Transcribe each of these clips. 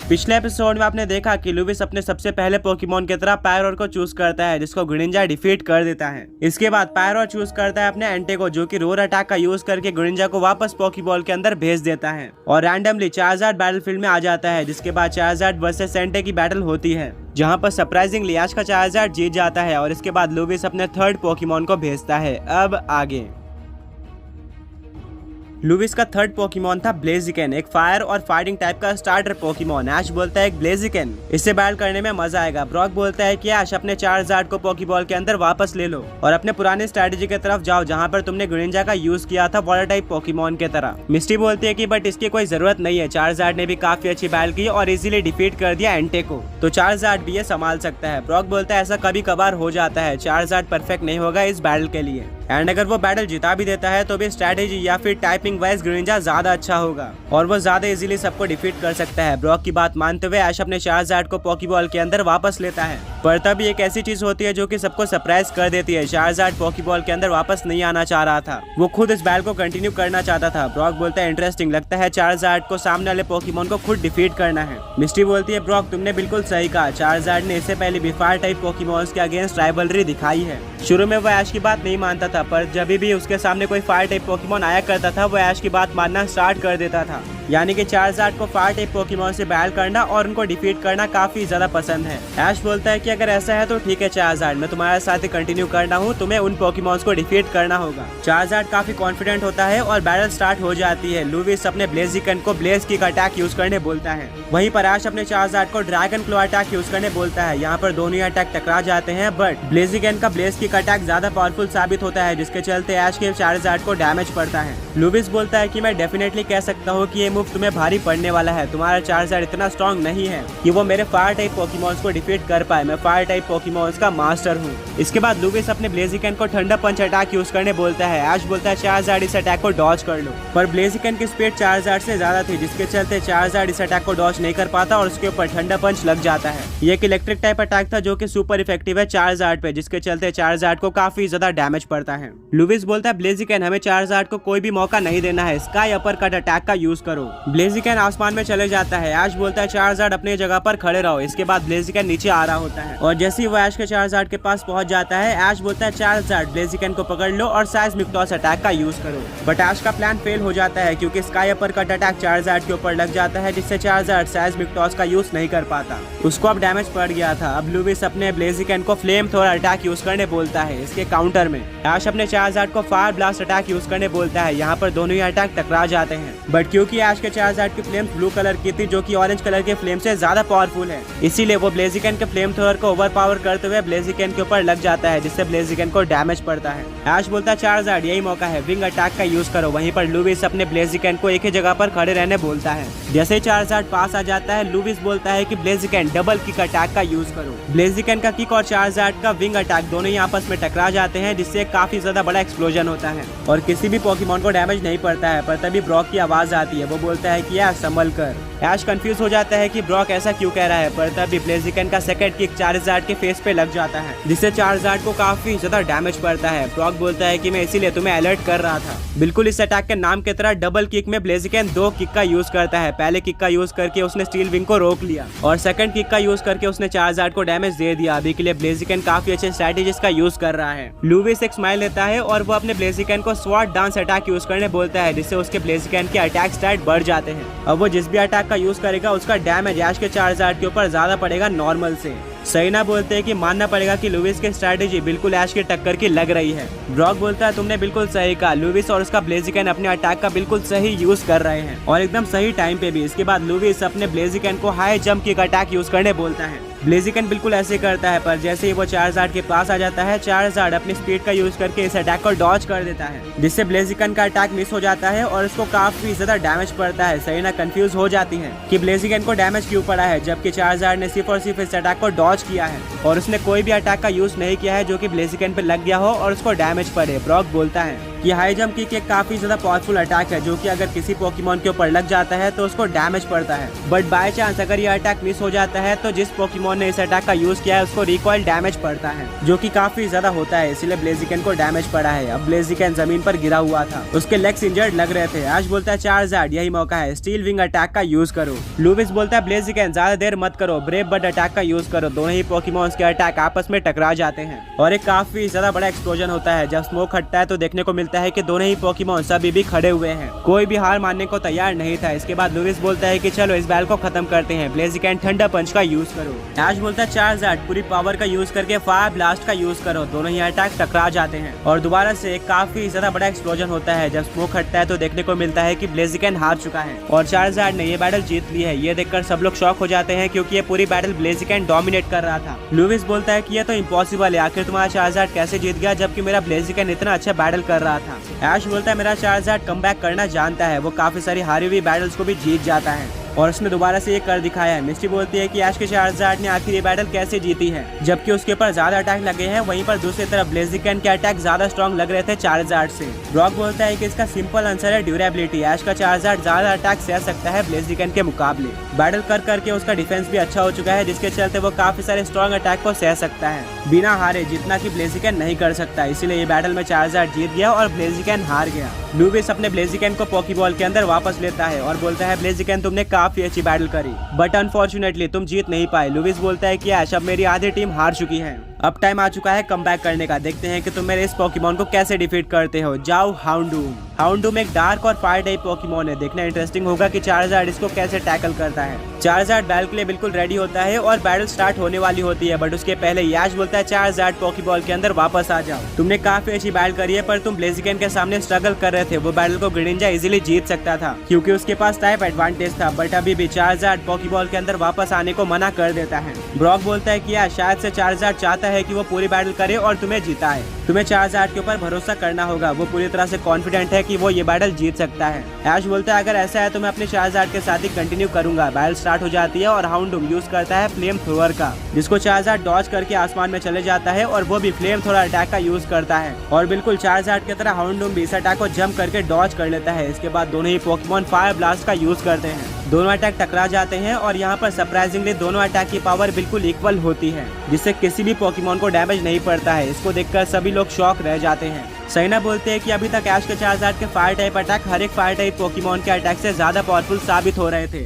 पिछले एपिसोड में आपने देखा कि लुविस अपने सबसे पहले पोकेमोन की तरह पायरोर को चूज करता है, जिसको ग्रिनिंजा डिफीट कर देता है। इसके बाद पायरोर चूज करता है अपने एंटे को, जो कि रोर अटैक का यूज करके ग्रिनिंजा को वापस पोकेबॉल के अंदर भेज देता है और रैंडमली चार्जार्ड बैटलफील्ड में आ जाता है। जिसके बाद चार्जार्ड वर्सेस एंटे की बैटल होती है, जहां पर सरप्राइजिंगली ऐश का चार्जार्ड जीत जाता है और इसके बाद लुविस अपने थर्ड पोकेमोन को भेजता है। अब आगे लुविस का थर्ड पोकेमोन था ब्लेजिकन, एक फायर और फाइटिंग टाइप का स्टार्टर पोकेमोन। ऐश बोलता है ब्लेजिकन, इससे बैटल करने में मजा आएगा। ब्रॉक बोलता है कि ऐश अपने चार्जार्ड को पोकेबॉल के अंदर वापस ले लो और अपने पुरानी स्ट्रेटेजी की तरफ जाओ, जहां पर तुमने ग्रिनिंजा का यूज किया था वाटर टाइप पोकेमोन की तरह। मिस्टी बोलती है कि बट इसकी कोई जरूरत नहीं है, चार्जार्ड ने भी काफी अच्छी बैटल की और इजीली डिफीट कर दिया एंटे को, तो चार्जार्ड भी ये संभाल सकता है। ब्रॉक बोलता है ऐसा कभी कभार हो जाता है, चार्जार्ड परफेक्ट नहीं होगा इस बैटल के लिए, एंड अगर वो बैटल जिता भी देता है तो भी स्ट्रेटेजी या फिर टाइपिंग वाइज ग्रिनिंजा ज्यादा अच्छा होगा और वो ज्यादा इजीली सबको डिफीट कर सकता है। ब्रॉक की बात मानते हुए ऐश अपने चार्जार्ड को पोकेबॉल के अंदर वापस लेता है, पर तभी एक ऐसी चीज होती है जो कि सबको सरप्राइज कर देती है। चार्जार्ड पोकेबॉल के अंदर वापस नहीं आना चाह रहा था, वो खुद इस बैटल को कंटिन्यू करना चाहता था। ब्रॉक बोलता है इंटरेस्टिंग, लगता है चार्जार्ड को सामने वाले पोकेमोन को खुद डिफीट करना है। मिस्टी बोलती है ब्रॉक तुमने बिल्कुल सही कहा, चार्जार्ड ने इससे पहले भी फायर टाइप पोकेमोन्स के अगेंस्ट राइवलरी दिखाई है। शुरू में वो ऐश की बात नहीं मानता था, पर जब भी उसके सामने कोई फायर टाइप पोकेमोन आया करता था वो ऐश की बात मानना स्टार्ट कर देता था। यानी कि चार्जार्ड को फायर टाइप पोकेमोन से बैटल करना और उनको डिफीट करना काफी ज्यादा पसंद है। ऐश बोलता है कि अगर ऐसा है तो ठीक है चार्जार्ड, मैं तुम्हारे साथ ही कंटिन्यू करना हूँ, तुम्हें उन पोकेमोन्स को डिफीट करना होगा। चार्जार्ड काफी कॉन्फिडेंट होता है और बैटल स्टार्ट हो जाती है। लुविस अपने ब्लेजिकन को ब्लेज किक अटैक यूज करने बोलता है, वहीं पर ऐश अपने चार्जार्ड को ड्रैगन क्लो अटैक यूज करने बोलता है। यहाँ पर दोनों ही अटैक टकरा जाते हैं, बट ब्लेजिकन का ब्लेज किक अटैक ज्यादा पावरफुल साबित होता है, जिसके चलते ऐश के चार्जार्ड को डैमेज पड़ता है। लुविस बोलता है कि मैं डेफिनेटली कह सकता हूँ कि ये मूव तुम्हें भारी पड़ने वाला है, तुम्हारा चार्जार्ड इतना स्ट्रॉन्ग नहीं है कि वो मेरे फायर टाइप पोकेमोन्स को डिफीट कर पाए, मैं फायर टाइप पोकेमोन्स का मास्टर हूँ। इसके बाद लुविस अपने ब्लेजिकन को ठंडा पंच अटैक यूज करने बोलता है। ऐश बोलता है चार्जार्ड इस अटैक को डॉज कर लो, पर ब्लेजिकन की स्पीड चार्जार्ड से ज्यादा थी, जिसके चलते चार्जार्ड इस अटैक को डॉज नहीं कर पाता और उसके ऊपर ठंडा पंच लग जाता है। ये एक इलेक्ट्रिक टाइप अटैक था जो कि सुपर इफेक्टिव है चार्जार्ड पे, जिसके चलते चार्जार्ड को काफी ज्यादा डैमेज पड़ता है। लुविस बोलता है ब्लेजिकन हमें चार्जार्ड को कोई भी मौका नहीं देना है, स्काई अपर कट अटैक का यूज करो। ब्लेजिकन आसमान में चले जाता है। ऐश बोलता है चार्जार्ड अपनी जगह पर खड़े रहो। इसके बाद ब्लेजिकन नीचे आ रहा होता है और जैसे ही वो ऐश के चार्जार्ड के पास पहुंच जाता है, ऐश बोलता है चार्जार्ड ब्लेजिकन को पकड़ लो और साइज़मिक टॉस अटैक का यूज करो, बट ऐश का प्लान फेल हो जाता है क्योंकि sky upper cut attack Charizard के ऊपर लग जाता है, जिससे चार्जार्ड साइज़मिक टॉस का यूज नहीं कर पाता, उसको अब डैमेज पड़ गया था। अब लुविस अपने ब्लेजिकन को फ्लेम थ्रोअर अटैक यूज करने बोलता है। इसके काउंटर में ऐश अपने चार्जार्ड को फायर ब्लास्ट अटैक यूज करने बोलता है। यहाँ पर दोनों ही अटैक टकरा जाते हैं, बट क्योंकि ऐश के चार्जार्ड की फ्लेम ब्लू कलर की थी जो कि ऑरेंज कलर के फ्लेम से ज्यादा पावरफुल है, इसीलिए वो ब्लेजिकन के फ्लेम थ्रोअर को ओवर पावर करते हुए ब्लेजिकन के ऊपर लग जाता है, जिससे ब्लेजिकन को डैमेज पड़ता है। ऐश बोलता है चार्जार्ड यही मौका है, विंग अटैक का यूज करो। वहीं पर लुविस अपने ब्लेजिकन को एक ही जगह पर खड़े रहने बोलता है। जैसे ही चार्जार्ड पास आ जाता है, लुविस बोलता है कि ब्लेजिकन डबल किक अटैक का यूज करो। ब्लेजिकन का किक और चार्जार्ड का विंग अटैक दोनों ही आपस में टकरा जाते हैं, जिससे काफी ज्यादा बड़ा एक्सप्लोजन होता है और किसी भी पोकेमोन को डैमेज नहीं पड़ता है। पर तभी ब्रॉक की आवाज आती है, वो बोलता है कि यार संभल कर। ऐश कंफ्यूज हो जाता है कि ब्रॉक ऐसा क्यों कह रहा है, पर तभी ब्लेजिकन का सेकंड किक चार्जार्ड के फेस पे लग जाता है, जिससे चार्जार्ड को काफी ज्यादा डैमेज पड़ता है। ब्रॉक बोलता है कि मैं इसीलिए तुम्हें अलर्ट कर रहा था। बिल्कुल इस अटैक के नाम की तरह डबल किक में ब्लेजिकन 2 किक का यूज करता है। पहले किक का यूज करके उसने स्टील विंग को रोक लिया और सेकंड किक का यूज करके उसने चार्जार्ड को डैमेज दे दिया। अभी के लिए ब्लेजिकन काफी अच्छे स्ट्रेटेजीज का यूज कर रहा है। लुविस एक स्माइल लेता है और वो अपने ब्लेजिकन को स्वॉर्ड डांस अटैक यूज करने बोलता है, जिससे उसके ब्लेजिकन के अटैक स्टैट बढ़ जाते हैं। अब वो जिस भी अटैक का यूज करेगा उसका डैमेज ऐश के चार्जार्ड के ऊपर ज्यादा पड़ेगा नॉर्मल से। सही ना बोलते हैं कि मानना पड़ेगा कि लुविस की स्ट्रेटेजी बिल्कुल ऐश की टक्कर की लग रही है। ब्रॉक बोलता है तुमने बिल्कुल सही कहा, लुविस और उसका ब्लेजिकन अपने अटैक का बिल्कुल सही यूज कर रहे हैं और एकदम सही टाइम पे भी। इसके बाद लुविस अपने ब्लेजिकन को high jump kick attack use करने बोलता है। ब्लेजिकन बिल्कुल ऐसे करता है, पर जैसे ही वो चार्जार्ड के पास आ जाता है, चार्जार्ड अपनी स्पीड का यूज करके इस अटैक को डॉज कर देता है, जिससे ब्लेजिकन का अटैक मिस हो जाता है और उसको काफी ज्यादा डैमेज पड़ता है। सही ना कंफ्यूज हो जाती है कि ब्लेजिकन को डैमेज क्यों पड़ा है, जबकि चार्जार्ड ने सिर्फ और सिर्फ इस अटैक को डॉज किया है और उसने कोई भी अटैक का यूज नहीं किया है जो कि ब्लेजिकन पे लग गया हो और उसको डैमेज पड़े। ब्रॉक बोलता है ये हाई जंप किक एक काफी ज्यादा पावरफुल अटैक है जो कि अगर किसी पोकेमॉन के ऊपर लग जाता है तो उसको डैमेज पड़ता है, बट बाय चांस अगर ये अटैक मिस हो जाता है तो जिस पोकेमॉन ने इस अटैक का यूज किया है उसको रिकॉइल डैमेज पड़ता है जो कि काफी ज्यादा होता है, इसलिए ब्लेजिकन को डैमेज पड़ा है। अब ब्लेजिकन जमीन पर गिरा हुआ था, उसके लेग्स इंजर्ड लग रहे थे। ऐश बोलता है चार्जार्ड यही मौका है, स्टील विंग अटैक का यूज करो। लुविस बोलता है ब्लेजिकन ज्यादा देर मत करो, ब्रेव बर्ड अटैक का यूज करो। दोनों ही पोकेमॉन्स के अटैक आपस में टकरा जाते हैं और एक काफी ज्यादा बड़ा एक्सप्लोजन होता है। जब स्मोक हटता है तो देखने को मिलता है कि दोनों ही पोकेमॉन्स अभी भी खड़े हुए हैं, कोई भी हार मानने को तैयार नहीं था। इसके बाद लुविस बोलता है कि चलो इस बैटल को खत्म करते हैं, ब्लेजिकन थंडर पंच का यूज करो। ऐश बोलता है चार्जार्ड पूरी पावर का यूज करके फायर ब्लास्ट का यूज करो। दोनों ही अटैक टकरा जाते हैं और दोबारा से एक काफी ज्यादा बड़ा एक्सप्लोजन होता है। जब स्मोक हटता है तो देखने को मिलता है कि ब्लेजिकन हार चुका है और चार्जार्ड ने ये बैटल जीत ली है। ये देखकर सब लोग शॉक हो जाते हैं क्योंकि ये पूरी बैटल ब्लेजिकन डोमिनेट कर रहा था। लुविस बोलता है कि ये तो इम्पॉसिबल है, आखिर तुम्हारा चार्जार्ड कैसे जीत गया जबकि मेरा ब्लेजिकन इतना अच्छा बैटल कर रहा था। ऐश बोलता है मेरा चार्जार्ड कमबैक करना जानता है, वो काफी सारी हारी हुई बैटल्स को भी जीत जाता है और उसने दोबारा से ये कर दिखाया है। मिस्टी बोलती है कि ऐश के चार्जार्ड ने आखिर ये बैटल कैसे जीती है जबकि उसके ऊपर ज्यादा अटैक लगे हैं, वहीं पर दूसरी तरफ ब्लेजिकन के अटैक ज्यादा स्ट्रॉन्ग लग रहे थे चार्जार्ड से। ब्रॉक बोलता है कि इसका सिंपल आंसर है ड्यूरेबिलिटी। ऐश का चार्जार्ड ज्यादा अटैक सह सकता है ब्लेजिकन के मुकाबले। बैटल कर करके उसका डिफेंस भी अच्छा हो चुका है जिसके चलते वो काफी सारे स्ट्रॉन्ग अटैक को सह सकता है बिना हारे, जितना की ब्लेजिकन नहीं कर सकता। इसीलिए ये बैटल में चार्जार्ड जीत गया और ब्लेजिकन हार गया। लुविस अपने ब्लेजिकन को पोकेबॉल के अंदर वापस लेता है और बोलता है ब्लेजिकन तुमने काफी अच्छी बैटल करी बट अनफॉर्चुनेटली तुम जीत नहीं पाए। लुविस बोलता है कि ऐश अब मेरी आधी टीम हार चुकी है, अब टाइम आ चुका है कमबैक करने का, देखते हैं कि तुम मेरे इस पोकेमॉन को कैसे डिफीट करते हो। जाओ हाउंडूम। हाउंडूम एक डार्क और फायर टाइप पोकेमॉन है, देखना इंटरेस्टिंग होगा कि चार्जार्ड इसको कैसे टैकल करता है। चार्जार्ड बैटल के लिए बिल्कुल रेडी होता है और बैटल स्टार्ट होने वाली होती है, बट उसके पहले ऐश बोलता है चार्जार्ड पोकेबॉल के अंदर वापस आ जाओ, तुमने काफी अच्छी बैटल करी है पर तुम ब्लेजिकन के सामने स्ट्रगल कर रहे थे। वो बैटल को ग्रीनिंजा इजीली जीत सकता था क्योंकि उसके पास टाइप एडवांटेज था, बट अभी भी चार्जार्ड पोकेबॉल के अंदर वापस आने को मना कर देता है। ब्रॉक बोलता है कि शायद से चार्जार्ड चाहता है कि वो पूरी बैटल करे और तुम्हें जिताए, तुम्हें चार्जार्ड के ऊपर भरोसा करना होगा, वो पूरी तरह से कॉन्फिडेंट है कि वो ये बैटल जीत सकता है। ऐश बोलता है अगर ऐसा है तो मैं अपने चार्जार्ड के साथ ही कंटिन्यू करूंगा। बैटल स्टार्ट हो जाती है और हाउंडूम यूज करता है फ्लेम थ्रोअर का, जिसको चार्जार्ड डॉज करके आसमान में चले जाता है और वो भी फ्लेम थ्रोअर अटैक का यूज करता है और बिल्कुल चार्जार्ड की तरह हाउंडूम भी इस अटैक को जंप करके डॉज कर लेता है। इसके बाद दोनों ही पोकेमॉन फायर ब्लास्ट का यूज करते हैं, दोनों अटैक टकरा जाते हैं और यहाँ पर सरप्राइजिंगली दोनों अटैक की पावर बिल्कुल इक्वल होती है जिससे किसी भी पोकेमॉन को डैमेज नहीं पड़ता है। इसको देखकर सभी लोग शॉक रह जाते हैं। सैना बोलते हैं कि अभी तक ऐश के चार्जार्ड के फायर टाइप अटैक हर एक फायर टाइप पोकेमॉन के अटैक से ज्यादा पावरफुल साबित हो रहे थे।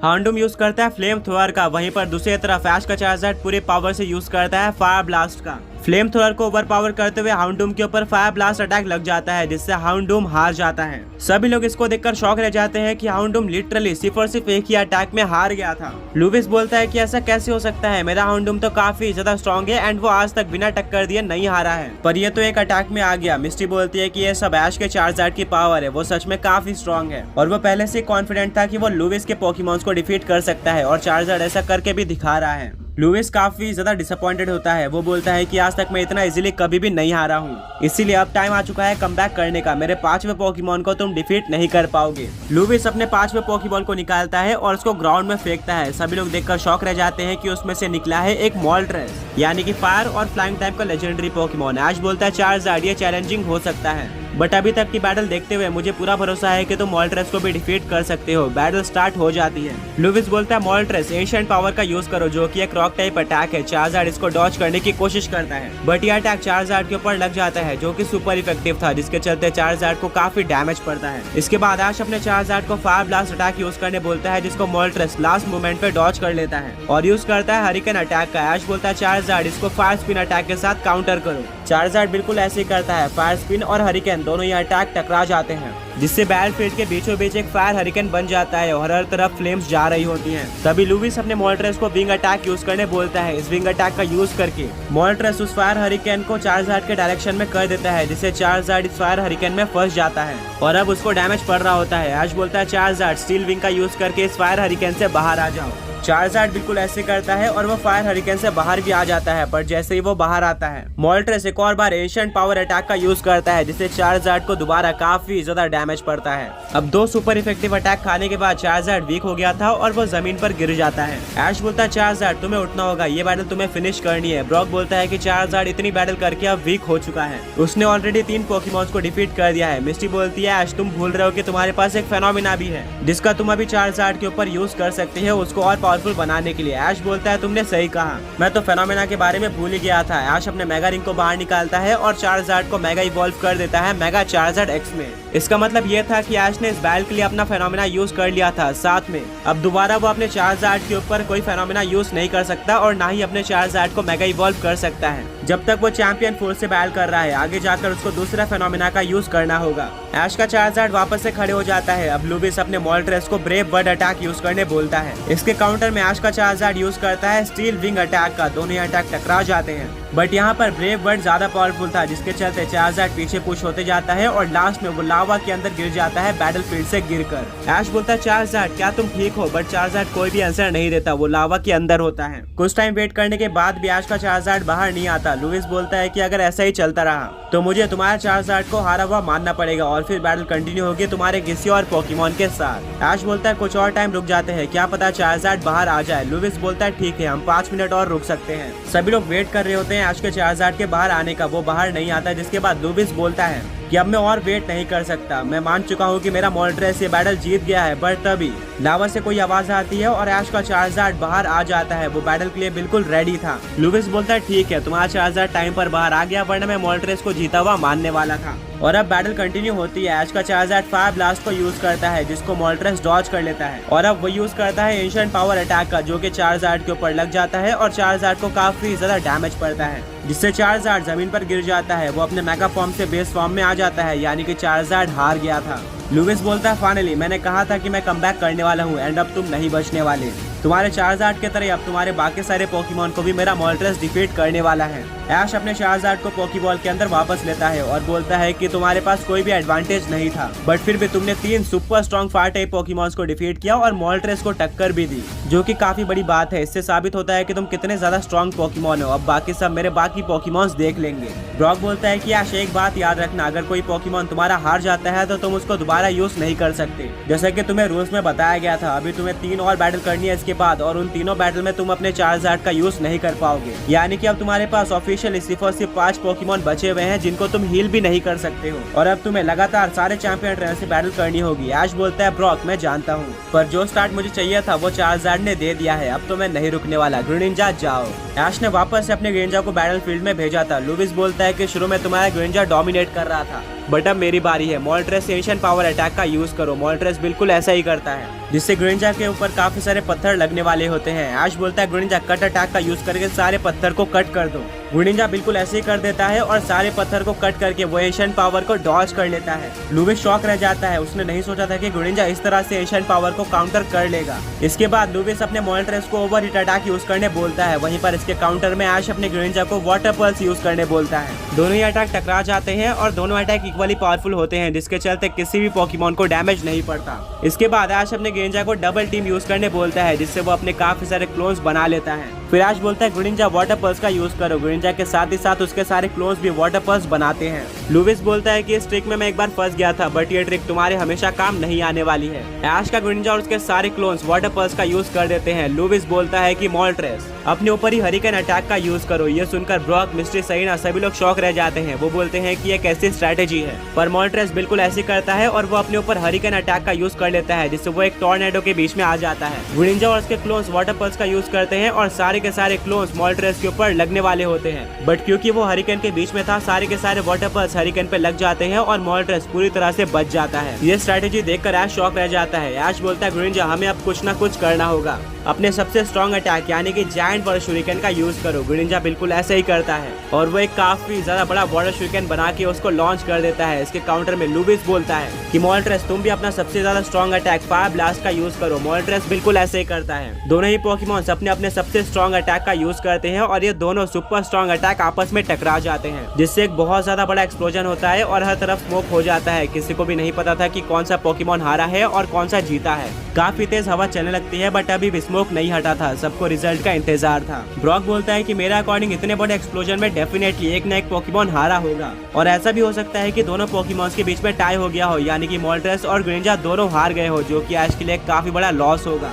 हाउंडूम यूज करता है फ्लेम थ्रोअर का, वहीं पर दूसरी तरफ ऐश का चार्जार्ड पूरे पावर से यूज करता है फायर ब्लास्ट का। फ्लेम थ्रोअर को ओवर पावर करते हुए हाउंडूम के ऊपर फायर ब्लास्ट अटैक लग जाता है जिससे हाउंडूम हार जाता है। सभी लोग इसको देखकर शॉक रह जाते हैं कि हाउंडूम लिटरली सिर्फ और सिर्फ एक ही अटैक में हार गया था। लुविस बोलता है कि ऐसा कैसे हो सकता है, मेरा हाउंडूम तो काफी ज्यादा स्ट्रॉन्ग है एंड वो आज तक बिना टक्कर दिए नहीं हारा है, पर ये तो एक अटैक में आ गया। मिस्टी बोलती है कि ये सब ऐश के चार्जार्ड की पावर है, वो सच में काफी स्ट्रॉन्ग है और वो पहले से कॉन्फिडेंट था कि वो लुविस के पोकेमॉन्स को डिफीट कर सकता है और चार्जार्ड ऐसा करके भी दिखा रहा है। लुविस काफी ज्यादा डिसअपॉइंटेड होता है, वो बोलता है कि आज तक मैं इतना इजीली कभी भी नहीं हारा हूँ, इसीलिए अब टाइम आ चुका है कमबैक करने का, मेरे 5वें पोकेमॉन को तुम डिफीट नहीं कर पाओगे। लुविस अपने 5वें पोकेमॉन को निकालता है और उसको ग्राउंड में फेंकता है। सभी लोग देखकर शॉक रह जाते हैं कि उसमें से निकला है एक मॉल्ट्रेस, यानी कि फायर और फ्लाइंग टाइप का लेजेंडरी पोकेमॉन। ऐश बोलता है चार्जार्ड ये चैलेंजिंग हो सकता है, बट अभी तक की बैटल देखते हुए मुझे पूरा भरोसा है कि तुम मॉल्ट्रेस को भी डिफीट कर सकते हो। बैटल स्टार्ट हो जाती है। लुविस बोलता है मॉल्ट्रेस एशियंट पावर का यूज करो जो कि एक रॉक टाइप अटैक है। चार्जार्ड इसको डॉज करने की कोशिश करता है बट ये अटैक चार्जार्ड के ऊपर लग जाता है जो कि सुपर इफेक्टिव था, जिसके चलते चार्जार्ड को काफी डैमेज पड़ता है। इसके बाद ऐश अपने चार्जार्ड को फायर ब्लास्ट अटैक यूज करने बोलता है जिसको मॉल्ट्रेस लास्ट मोमेंट पे डॉज कर लेता है और यूज करता है हरिकेन अटैक का। ऐश बोलता है चार्जार्ड इसको फायर स्पिन अटैक के साथ काउंटर करो। चार्जार्ड बिल्कुल ऐसे ही करता है, फायर स्पिन और हरिकेन दोनों ही अटैक टकरा जाते हैं जिससे बैटलफील्ड के बीचों बीच एक फायर हरिकेन बन जाता है और हर तरफ फ्लेम्स जा रही होती हैं। तभी लुविस अपने मॉल्ट्रेस को विंग अटैक यूज करने बोलता है। इस विंग अटैक का यूज करके मॉल्ट्रेस उस फायर हरिकेन को चार्जार्ड के डायरेक्शन में कर देता है जिससे चार्जार्ड इस फायर हरिकेन में फंस जाता है और अब उसको डैमेज पड़ रहा होता है। ऐश बोलता है चार्जार्ड स्टील विंग का यूज करके इस फायर हरिकेन से बाहर आ जाओ। चार्जार्ड बिल्कुल ऐसे करता है और वो फायर हरिकेन से बाहर भी आ जाता है, पर जैसे ही वो बाहर आता है मोल्ट्रेस एक और बार एंशिएंट पावर अटैक का यूज करता है, जिससे चार्जार्ड को दोबारा काफी ज्यादा डैमेज पड़ता है। अब 2 सुपर इफेक्टिव अटैक खाने के बाद चार्जार्ड वीक हो गया था और वो जमीन पर गिर जाता है। ऐश बोलता है चार्जार्ड तुम्हें उठना होगा, ये बैटल तुम्हें फिनिश करनी है। ब्रॉक बोलता है कि चार्जार्ड इतनी बैटल करके अब वीक हो चुका है, उसने ऑलरेडी 3 पोकेमॉन्स को डिफीट कर दिया है। मिस्टी बोलती है ऐश तुम भूल रहे हो कि तुम्हारे पास एक फेनोमेना भी है जिसका तुम अभी चार्जार्ड के ऊपर यूज कर सकते हो उसको और पावरफुल बनाने के लिए। ऐश बोलता है तुमने सही कहा, मैं तो फेनोमेना के बारे में भूल ही गया था। ऐश अपने मेगा रिंग को बाहर निकालता है और चार्जार्ड को मेगा इवॉल्व कर देता है मेगा चार्जार्ड एक्स में। इसका मतलब ये था कि ऐश ने इस बैटल के लिए अपना फेनोमेना यूज कर लिया था साथ में। अब दोबारा वो अपने चार्जार्ड के ऊपर कोई फेनोमेना यूज नहीं कर सकता और ना ही अपने चार्जार्ड को मेगा इवॉल्व कर सकता है जब तक वो चैंपियन फोर्स से बैटल कर रहा है। आगे जाकर उसको दूसरा फेनोमेना का यूज करना होगा। ऐश का चार्जार्ड वापस से खड़े हो जाता है। अब लुविस अपने मोल्ट्रेस को ब्रेव बर्ड अटैक यूज करने बोलता है। इसके काउंटर में ऐश का चार्जार्ड यूज करता है स्टील विंग अटैक का। दोनों अटैक टकरा जाते हैं, बट यहाँ पर ब्रेव बर्ड ज्यादा पावरफुल था, जिसके चलते चार्जार्ड पीछे पुश होते जाता है और लास्ट में वो लावा के अंदर गिर जाता है बैटलफील्ड से गिरकर। ऐश बोलता है चार्जार्ड क्या तुम ठीक हो, बट चार्जार्ड कोई भी आंसर नहीं देता, वो लावा के अंदर होता है। कुछ टाइम वेट करने के बाद भी ऐश का चार्जार्ड बाहर नहीं आता। लुविस बोलता है कि अगर ऐसा ही चलता रहा तो मुझे तुम्हारे चार्जार्ड को हारा हुआ मानना पड़ेगा और फिर बैटल कंटिन्यू होगी तुम्हारे किसी और पोकेमॉन के साथ। ऐश बोलता है कुछ और टाइम रुक जाते हैं, क्या पता चार्जार्ड बाहर आ जाए। लुविस बोलता है ठीक है, हम 5 मिनट और रुक सकते हैं। सभी लोग वेट कर रहे होते हैं ऐश के चार्जार्ड के बाहर आने का, वो बाहर नहीं आता। जिसके बाद लुविस बोलता है कि अब मैं और वेट नहीं कर सकता, मैं मान चुका हूँ कि मेरा मोल्ट्रेस ये बैटल जीत गया है। बट तभी लावा से कोई आवाज आती है और ऐश का चार्जार्ड बाहर आ जाता है। वो बैटल के लिए बिल्कुल रेडी था। लुविस बोलता है ठीक है, तुम्हारा चार्जार्ड टाइम पर बाहर आ गया, वरना मैं मोल्ट्रेस को जीता हुआ मानने वाला था। और अब बैटल कंटिन्यू होती है। ऐश का चार्जार्ड फायर ब्लास्ट को यूज करता है, जिसको मोल्ट्रेस डॉज कर लेता है और अब वो यूज करता है एंशिएंट पावर अटैक का, जो कि चार्जार्ड के ऊपर लग जाता है और चार्जार्ड को काफी ज्यादा डैमेज पड़ता है, जिससे चार्जार्ड जमीन पर गिर जाता है। वो अपने मेगा फॉर्म से बेस फॉर्म में आ जाता है, यानी कि चार्जार्ड हार गया था। लुविस बोलता है फाइनली मैंने कहा था कि मैं कमबैक करने वाला हूँ एंड अब तुम नहीं बचने वाले। तुम्हारे चार्जार्ड के तरह अब तुम्हारे बाकी सारे पोकेमॉन को भी मेरा मोल्ट्रेस डिफीट करने वाला है। ऐश अपने चार्जार्ड को पोकेबॉल के अंदर वापस लेता है और बोलता है कि तुम्हारे पास कोई भी एडवांटेज नहीं था, बट फिर भी तुमने 3 super strong fire type Pokémons को डिफीट किया और मोल्ट्रेस को टक्कर भी दी, जो कि काफी बड़ी बात है। इससे साबित होता है कि तुम कितने ज्यादा स्ट्रॉन्ग पोकेमॉन हो। अब बाकी सब मेरे बाकी पोकेमॉन्स देख लेंगे। ब्रॉक बोलता है कि ऐश एक बात याद रखना, अगर कोई पोकेमॉन तुम्हारा हार जाता है तो तुम उसको दोबारा यूज नहीं कर सकते, जैसे कि तुम्हें रूल्स में बताया गया था। अभी तुम्हें 3 और बैटल करनी है इसके बाद, और उन तीनों बैटल में तुम अपने चार्जार्ड का यूज नहीं कर पाओगे, यानी कि अब तुम्हारे पास ऑफिशियल सिर्फ 5 पोकेमॉन बचे हुए हैं जिनको तुम हील भी नहीं कर सकते हो, और अब तुम्हें लगातार सारे चैंपियन ट्रेनर से बैटल करनी होगी। ऐश बोलता है ब्रॉक मैं जानता हूँ, पर जो स्टार्ट मुझे चाहिए था वो चार्जार्ड ने दे दिया है, अब तो मैं नहीं रुकने वाला। ग्रेनिंजा जाओ। ऐश ने वापस से अपने ग्रेनिंजा को बैटल फील्ड में भेजा था। लुविस बोलता है कि शुरू में तुम्हारा ग्रेनिंजा डोमिनेट कर रहा था, बट अब मेरी बारी है। मोल्ट्रेस एंशिएंट पावर अटैक का यूज करो। मोल्ट्रेस बिल्कुल ऐसा ही करता है, जिससे ग्रेनिंजा के ऊपर काफी सारे पत्थर लगने वाले होते हैं। ऐश बोलता है ग्रेनिंजा कट अटैक का यूज करके सारे पत्थर को कट कर दो। ग्रेनिंजा बिल्कुल ऐसे ही कर देता है और सारे पत्थर को कट करके वो एंशिएंट पावर को डॉज कर लेता है। लुविस शॉक रह जाता है, उसने नहीं सोचा था कि ग्रेनिंजा इस तरह से एंशिएंट पावर को काउंटर कर लेगा। इसके बाद लुविस अपने मोल्ट्रेस को ओवर हिट अटैक यूज करने बोलता है। वहीं पर इसके काउंटर में ऐश अपने ग्रेनिंजा को वाटर पल्स यूज करने बोलता है। दोनों ही अटैक टकरा जाते हैं और दोनों अटैक इक्वली पावरफुल होते हैं, जिसके चलते किसी भी पोकेमॉन को डैमेज नहीं पड़ता। इसके बाद ऐश अपने ग्रेनिंजा को डबल टीम यूज करने बोलता है, जिससे वो अपने काफी सारे क्लोन्स बना लेता है। फिर ऐश बोलता है ग्रेनिंजा वाटर पल्स का यूज करो। ग्रेनिंजा के साथ ही साथ उसके सारे क्लोन्स भी वाटर पल्स बनाते हैं। लुविस बोलता है कि इस ट्रिक में मैं एक बार फंस गया था, बट ये ट्रिक तुम्हारे हमेशा काम नहीं आने वाली है। ऐश का ग्रेनिंजा और उसके सारे क्लोन्स वाटर पल्स का यूज कर देते हैं। लुविस बोलता है कि मोल्ट्रेस अपने ऊपर ही हरिकेन अटैक का यूज करो। ये सुनकर ब्रॉक, मिस्ट्री, सहीना सभी लोग शॉक रह जाते हैं। वो बोलते हैं कि ये कैसी स्ट्रैटेजी है, पर मोल्ट्रेस बिल्कुल ऐसे करता है और वो अपने ऊपर हरिकेन अटैक का यूज कर लेता है, जिससे वो एक टॉर्नेडो के बीच में आ जाता है। ग्रेनिंजा और उसके क्लोन्स वाटर पल्स का यूज करते हैं और सारे के सारे क्लोन्स मोल्ट्रेस के ऊपर लगने वाले होते हैं, बट क्योंकि वो हरिकेन के बीच में था, सारे के सारे वाटर पल्स हरिकेन पे लग जाते हैं और मोल्ट्रेस पूरी तरह से बच जाता है। ये स्ट्रैटेजी देखकर ऐश शॉक रह जाता है। ऐश बोलता है ग्रेनिंजा हमें अब कुछ ना कुछ करना होगा, अपने सबसे स्ट्रॉन्ग अटैक यानी कि जायंट वाटर शूरिकेन का यूज करो। ग्रेनिंजा बिल्कुल ऐसे ही करता है और वो एक काफी ज्यादा बड़ा वाटर शूरिकेन बना के उसको लॉन्च कर देता है। इसके काउंटर में लुविस बोलता है कि मोल्ट्रेस तुम भी अपना सबसे ज्यादा स्ट्रॉन्ग अटैक फायर ब्लास्ट का यूज करो। मोल्ट्रेस बिल्कुल ऐसे ही करता है। दोनों ही पोकेमॉन्स अपने अपने सबसे स्ट्रॉन्ग अटैक का यूज करते हैं और ये दोनों सुपर स्ट्रॉन्ग अटैक आपस में टकरा जाते हैं, जिससे एक बहुत ज्यादा बड़ा एक्सप्लोजन होता है और हर तरफ स्मोक हो जाता है। किसी को भी नहीं पता था कि कौन सा पोकेमॉन हारा है और कौन सा जीता है। काफी तेज हवा चलने लगती है, बट अभी स्मोक नहीं हटा था, सबको रिजल्ट का इंतजार था। ब्रॉक बोलता है कि मेरे अकॉर्डिंग इतने बड़े एक्सप्लोजन में डेफिनेटली एक न एक पोकेमॉन हारा होगा, और ऐसा भी हो सकता है कि दोनों पोकेमॉन्स के बीच में टाई हो गया हो, यानी कि मोल्ट्रेस और ग्रिंजा दोनों हार गए हो, जो कि ऐश के लिए काफी बड़ा लॉस होगा।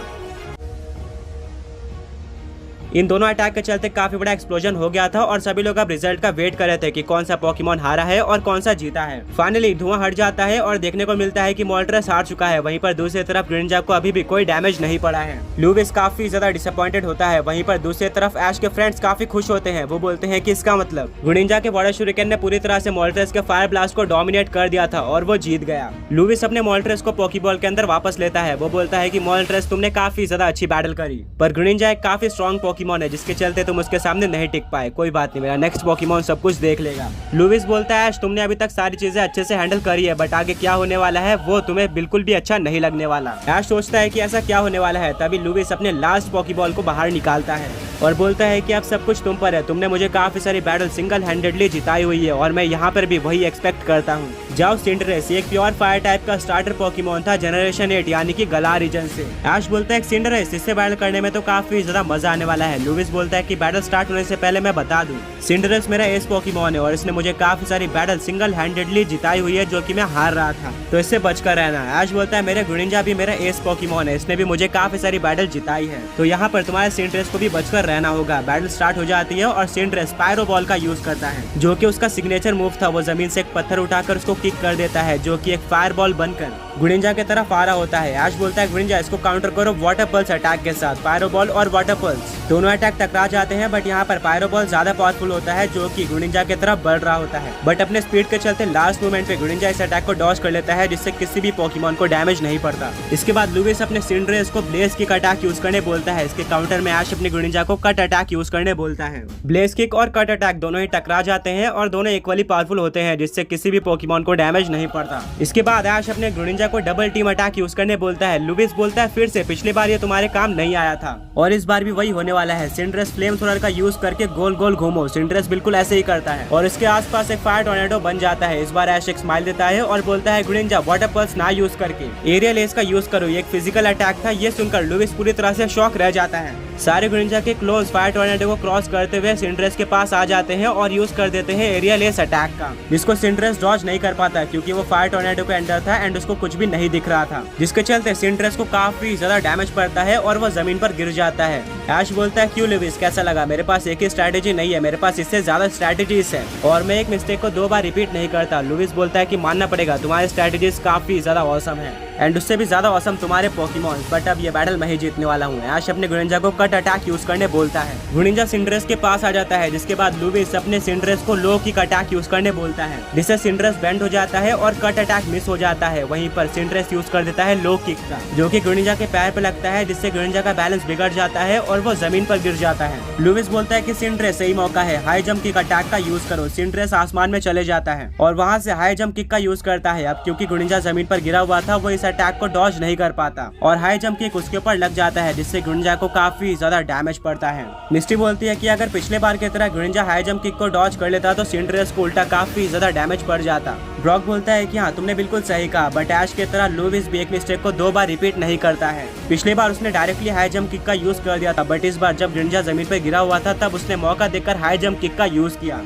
इन दोनों अटैक के चलते काफी बड़ा एक्सप्लोजन हो गया था और सभी लोग अब रिजल्ट का वेट कर रहे थे कि कौन सा पोकेमॉन हारा है और कौन सा जीता है। फाइनली धुआं हट जाता है और देखने को मिलता है कि मोल्ट्रेस हार चुका है। वहीं पर दूसरी तरफ ग्रिंजा को अभी भी कोई डैमेज नहीं पड़ा है। लुविस काफी ज्यादा डिसअपॉइंटेड होता है। वहीं पर दूसरी तरफ ऐश के फ्रेंड्स काफी खुश होते हैं। वो बोलते हैं कि इसका मतलब ग्रिंजा के बड़े शूरिकेन ने पूरी तरह से मोल्ट्रेस के फायर ब्लास्ट को डोमिनेट कर दिया था और वो जीत गया। लुविस अपने मोल्ट्रेस को पोकेबॉल के अंदर वापस लेता है। वो बोलता है कि मोल्ट्रेस तुमने काफी ज्यादा अच्छी बैटल करी, पर ग्रिंजा एक काफी स्ट्रॉन्ग पोकेमॉन है जिसके चलते तुम उसके सामने नहीं टिक पाए। कोई बात नहीं, मेरा नेक्स्ट पोकेमॉन सब कुछ देख लेगा। लुविस बोलता है ऐश तुमने अभी तक सारी चीजें अच्छे से हैंडल करी है, बट आगे क्या होने वाला है वो तुम्हें बिल्कुल भी अच्छा नहीं लगने वाला। ऐश सोचता है कि ऐसा क्या होने वाला है। तभी लुविस अपने लास्ट पोकेबॉल को बाहर निकालता है और बोलता है कि अब सब कुछ तुम पर है। तुमने मुझे काफी सारी बैटल सिंगल हैंडेडली जिताई हुई है और मैं यहाँ पर भी वही एक्सपेक्ट करता हूँ। जाओ सिंडरेस, एक प्योर फायर टाइप का स्टार्टर पोकेमॉन था जनरेशन 8 यानी कि गला रीजन से। ऐश बोलता है सिंडरेस, इससे बैटल करने में तो काफी ज्यादा मजा आने वाला है। लुविस बोलता है कि बैटल स्टार्ट होने से पहले मैं बता दूं, सिंडरेस मेरा एस पोकेमॉन है और इसने मुझे काफी सारी बैटल सिंगल हैंडेडली जिताई हुई है जो कि मैं हार रहा था, तो इससे बचकर रहना। ऐश बोलता है मेरे ग्रिंजा भी मेरा एस पोकेमॉन है, इसने भी मुझे काफी सारी बैटल जिताई है, तो यहाँ पर तुम्हारे सिंडरेस को भी बचकर रहना होगा। बैटल स्टार्ट हो जाती है और सिंडरेस पायरो बॉल का यूज करता है, जो कि उसका सिग्नेचर मूव था। वो जमीन से एक पत्थर उठाकर उसको किक कर देता है, जो कि एक फायर बॉल बनकर ग्रिंजा की तरफ आ रहा होता है। ऐश बोलता है ग्रिंजा इसको काउंटर करो वाटर पल्स अटैक के साथ। पायरो बॉल और वाटर पल्स दोनों अटैक टकरा जाते हैं, बट यहाँ पर पायरो बॉल ज्यादा पावरफुल होता है, जो कि ग्रिंजा की तरफ बढ़ रहा होता है। बट अपने स्पीड के चलते लास्ट मोमेंट पे ग्रिंजा इस अटैक को डॉज कर लेता है, जिससे किसी भी पोकेमॉन को डैमेज नहीं पड़ता। इसके बाद लुविस अपने सिंडरेस को ब्लेज किक अटैक यूज करने बोलता है। इसके काउंटर में ऐश अपने ग्रिंजा को कट अटैक यूज करने बोलता है। ब्लेज किक और कट अटैक दोनों ही टकरा जाते हैं और दोनों इक्वली पावरफुल होते हैं, जिससे किसी भी पोकेमॉन को डैमेज नहीं पड़ता। इसके बाद ऐश अपने ग्रिंजा को डबल टीम अटैक यूज करने बोलता है। लुविस बोलता है फिर से पिछली बार ये तुम्हारे काम नहीं आया था और इस बार भी वही होने वाला है। सिंडरेस फ्लेम थ्रोअर का यूज करके गोल गोल घूमो। सिंडरेस बिल्कुल ऐसे ही करता है और इसके आसपास एक फायर टोर्नेडो बन जाता है। इस बार ऐश एक स्माइल देता है और बोलता है ग्रिंजा वाटर पल्स ना यूज करके एरियल एज का यूज करो, ये एक फिजिकल अटैक था। ये सुनकर लुविस पूरी तरह से शॉक रह जाता है। सारे ग्रिंजा के क्लोज फायर टोर्नेडो को क्रॉस करते हुए सिंडरेस के पास आ जाते हैं और यूज कर देते हैं एरियल एज अटैक का, जिसको सिंडरेस डॉज नहीं कर पाता क्योंकि वो फायर टोर्नेडो के अंदर था एंड उसको कुछ भी नहीं दिख रहा था, जिसके चलते सिंडरेस को काफी ज्यादा डैमेज पड़ता है और वो जमीन पर गिर जाता है। ऐश बोलता है क्यों लुविस, कैसा लगा? मेरे पास एक ही स्ट्रैटेजी नहीं है, मेरे पास इससे ज्यादा स्ट्रैटेजीज है और मैं एक मिस्टेक को 2 बार रिपीट नहीं करता। लुविस बोलता है कि मानना पड़ेगा तुम्हारे स्ट्रैटेजीज काफी ज्यादा औसम है एंड उससे भी ज्यादा औसम तुम्हारे पोकेमॉन, बट अब ये बैटल मैं ही जीतने वाला हूँ। ऐश अपने ग्रिंजा को कट अटैक यूज करने बोलता है। ग्रिंजा सिंडरेस के पास आ जाता है, जिसके बाद लुविस अपने सिंडरेस को लो किक अटैक यूज करने बोलता है, जिससे सिंडरेस बेंड हो जाता है और कट अटैक मिस हो जाता है। वहीं पर सिंडरेस यूज कर देता है लो किक का, जो कि ग्रिंजा के पैर पे लगता है, जिससे ग्रिंजा का बैलेंस बिगड़ जाता है और वो जमीन पर गिर जाता है। लुविस बोलता है कि सिंडरेस सही मौका है, हाई जंप किक अटैक का यूज करो। सिंडरेस आसमान में चले जाता है और वहाँ से हाई जंप किक का यूज करता है। अब क्योंकि ग्रिंजा जमीन पर गिरा हुआ था, वो इस अटैक को डॉज नहीं कर पाता और हाई जंप किक उसके ऊपर लग जाता है, जिससे ग्रिंजा को काफी ज्यादा डैमेज पड़ता है। मिस्टी बोलती है कि अगर पिछले बार की तरह ग्रिंजा हाई जंप किक को डॉज कर लेता तो सिंडरेस को उल्टा काफी ज्यादा डैमेज पड़ जाता। ब्रॉक बोलता है कि हाँ तुमने बिल्कुल सही कहा, बट ऐश की तरह लुविस भी एक मिस्टेक को 2 बार रिपीट नहीं करता है। पिछली बार उसने डायरेक्टली हाई जंप किक का यूज कर दिया था, बट इस बार जब ग्रिंजा जमीन पर गिरा हुआ था तब उसने मौका देकर हाई जंप किक का यूज किया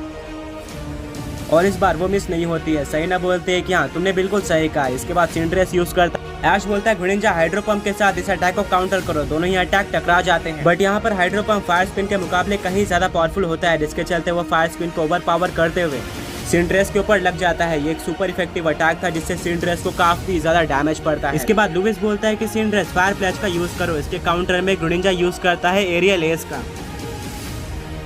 और इस बार वो मिस नहीं होती है। सही ना बोलते हैं कि हाँ तुमने बिल्कुल सही कहा। इसके बाद सिंडरेस यूज करता है। ऐश बोलता है ग्रिंजा हाइड्रो पंप के साथ इस अटैक को काउंटर करो। दोनों ही अटैक टकरा जाते हैं, बट यहाँ पर हाइड्रो पंप फायर स्पिन के मुकाबले कहीं ज्यादा पावरफुल होता है, जिसके चलते वो फायर स्पिन को ओवर पावर करते हुए सिंडरेस के ऊपर लग जाता है। ये एक सुपर इफेक्टिव अटैक था, जिससे सिंडरेस को काफी ज्यादा डैमेज पड़ता है। इसके बाद लुविस बोलता है कि सिंडरेस फायर प्लैश का यूज करो। इसके काउंटर में ग्रिंजा यूज करता है एरियल एज का।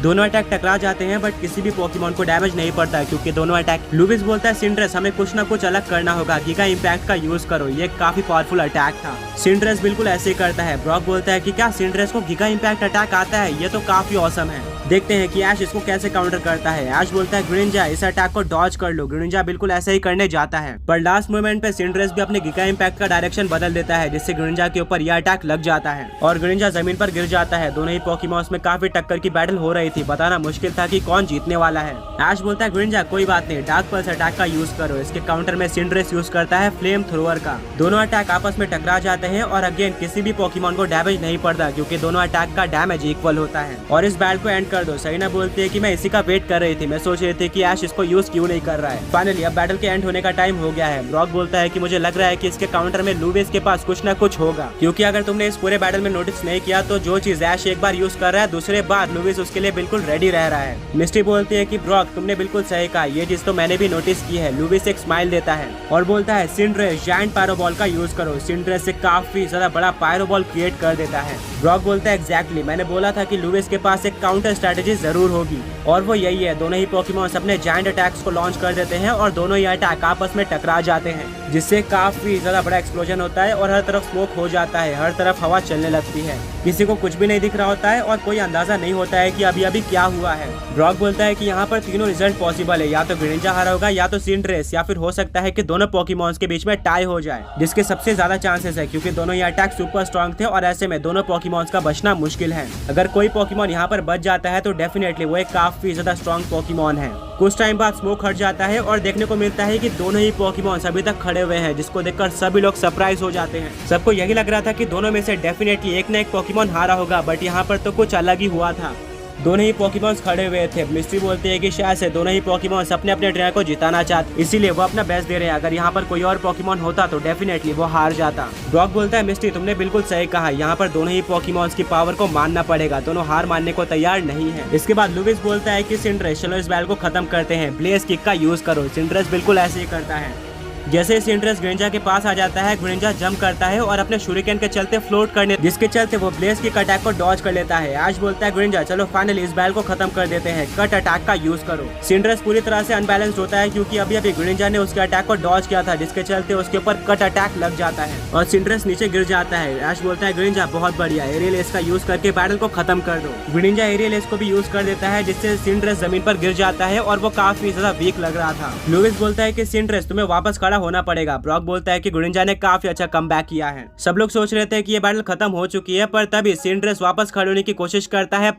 दोनों अटैक टकरा जाते हैं, बट किसी भी पोकेमॉन को डैमेज नहीं पड़ता क्योंकि दोनों अटैक। लुविस बोलता है सिंडरेस हमें कुछ ना कुछ अलग करना होगा, गीगा इम्पैक्ट का यूज करो। ये काफी पावरफुल अटैक था। सिंडरेस बिल्कुल ऐसे ही करता है। ब्रॉक बोलता है कि क्या सिंडरेस को गीगा इम्पैक्ट अटैक आता है? ये तो काफी औसम है। देखते हैं कि ऐश इसको कैसे काउंटर करता है। ऐश बोलता है ग्रिनिंजा इस अटैक को डॉज कर लो। ग्रिनिंजा बिल्कुल ऐसा ही करने जाता है, पर लास्ट मोमेंट पे सिंड्रेस भी अपने गिगा इम्पैक्ट का डायरेक्शन बदल देता है, जिससे ग्रिनिंजा के ऊपर यह अटैक लग जाता है और ग्रिनिंजा जमीन पर गिर जाता है। दोनों ही पोकेमॉन्स में काफी टक्कर की बैटल हो रही थी, बताना मुश्किल था कि कौन जीतने वाला है। ऐश बोलता है ग्रिनिंजा कोई बात नहीं, डार्क पल्स अटैक का यूज करो। इसके काउंटर में सिंड्रेस यूज करता है फ्लेम थ्रोअर का। दोनों अटैक आपस में टकरा जाते हैं और अगेन किसी भी पोकेमॉन को डैमेज नहीं पड़ता, क्योंकि दोनों अटैक का डैमेज इक्वल होता है। और इस बैटल को एंड कर दो। सरीना बोलती है कि मैं इसी का वेट कर रही थी, मैं सोच रही थी कि ऐश इसको यूज क्यों नहीं कर रहा है। फाइनली अब बैटल के एंड होने का टाइम हो गया है। ब्रॉक बोलता है कि मुझे लग रहा है कि इसके काउंटर में लुविस के पास कुछ ना कुछ होगा, क्योंकि अगर तुमने इस पूरे बैटल में नोटिस नहीं किया तो जो चीज ऐश एक बार यूज कर रहा है दूसरे बार लुविस उसके लिए बिल्कुल रेडी रह रहा है। मिस्टी बोलती है कि ब्रॉक तुमने बिल्कुल सही कहा, ये चीज तो मैंने भी नोटिस की है। लुविस एक स्माइल देता है और बोलता है सिंड्रेस जायंट पायरोबॉल का यूज करो। सिंड्रेस से काफी ज्यादा बड़ा पायरोबॉल क्रिएट कर देता है। ब्रॉक बोलता है एग्जैक्टली, मैंने बोला था कि लुविस के पास एक काउंटर स्ट्रेटेजी जरूर होगी और वो यही है। दोनों ही पोकेमॉन्स अपने जायंट अटैक्स को लॉन्च कर देते हैं और दोनों ही अटैक आपस में टकरा जाते हैं, जिससे काफी ज्यादा बड़ा एक्सप्लोजन होता है और हर तरफ स्मोक हो जाता है, हर तरफ हवा चलने लगती है। किसी को कुछ भी नहीं दिख रहा होता है और कोई अंदाजा नहीं होता है कि अभी अभी क्या हुआ है। ब्रॉक बोलता है कि यहाँ पर तीनों रिजल्ट पॉसिबल है, या तो ग्रिनिंजा हारा होगा, या तो सिंड्रेस, या फिर हो सकता है कि दोनों पोकेमॉन्स के बीच में टाई हो जाए, जिसके सबसे ज्यादा चांसेस है क्योंकि दोनों ही अटैक सुपर स्ट्रॉन्ग थे और ऐसे में दोनों पोकेमॉन्स का बचना मुश्किल है। अगर कोई पोकेमॉन यहाँ पर बच जाता है तो डेफिनेटली वो एक काफी ज्यादा स्ट्रॉन्ग पोकेमॉन है। कुछ टाइम बाद स्मोक हट जाता है और देखने को मिलता है कि दोनों ही पोकेमॉन्स अभी तक खड़े हुए हैं, जिसको देखकर सभी लोग सरप्राइज हो जाते हैं। सबको यही लग रहा था कि दोनों में से डेफिनेटली एक न एक पोकेमॉन हारा होगा, बट यहाँ पर तो कुछ अलग ही हुआ था। दोनों ही पोकेमॉन्स खड़े हुए थे। मिस्ट्री बोलती है कि शायद से दोनों ही पोकेमॉन्स अपने अपने ट्रेनर को जिताना चाहते, इसीलिए वो अपना बेस्ट दे रहे हैं। अगर यहाँ पर कोई और पोकेमॉन होता तो डेफिनेटली वो हार जाता। ब्रॉक बोलता है मिस्ट्री तुमने बिल्कुल सही कहा, यहाँ पर दोनों ही पोकेमॉन्स की पावर को मानना पड़ेगा, दोनों हार मानने को तैयार नहीं है। इसके बाद लुविस बोलता है कि सिंड्रेस चलो इस बैटल को खत्म करते हैं, ब्लेज किक का यूज करो। सिंड्रेस बिल्कुल ऐसे ही करता है। जैसे ही सिंड्रेस ग्रिनिंजा के पास आ जाता है, ग्रिनिंजा जंप करता है और अपने शूरिकेन के चलते फ्लोट करने, जिसके चलते वो ब्लेज किक अटैक को डॉज कर लेता है। ऐश बोलता है ग्रिनिंजा चलो फाइनली इस बैटल को खत्म कर देते हैं, कट अटैक का यूज करो। सिंड्रेस पूरी तरह से अनबैलेंस्ड होता है क्योंकि अभी अभी ग्रिनिंजा ने उसके अटैक को डॉज किया था, जिसके चलते उसके ऊपर कट अटैक लग जाता है और सिंड्रेस नीचे गिर जाता है। ऐश बोलता है ग्रिनिंजा बहुत बढ़िया, एरियल एस का यूज करके बैटल को खत्म कर दो। ग्रिनिंजा एरियल एस को भी यूज कर देता है, जिससे सिंड्रेस जमीन पर गिर जाता है और वो काफी ज्यादा वीक लग रहा था। लुविस बोलता है कि सिंड्रेस तुम्हें वापस खड़ा होना पड़ेगा। ब्रॉक बोलता है कि ग्रिनिंजा ने काफी अच्छा कमबैक किया है। सब लोग सोच रहे थे कि ये बैटल खत्म हो चुकी है, पर तभी सिंड्रेस वापस खड़े होने की कोशिश करता है,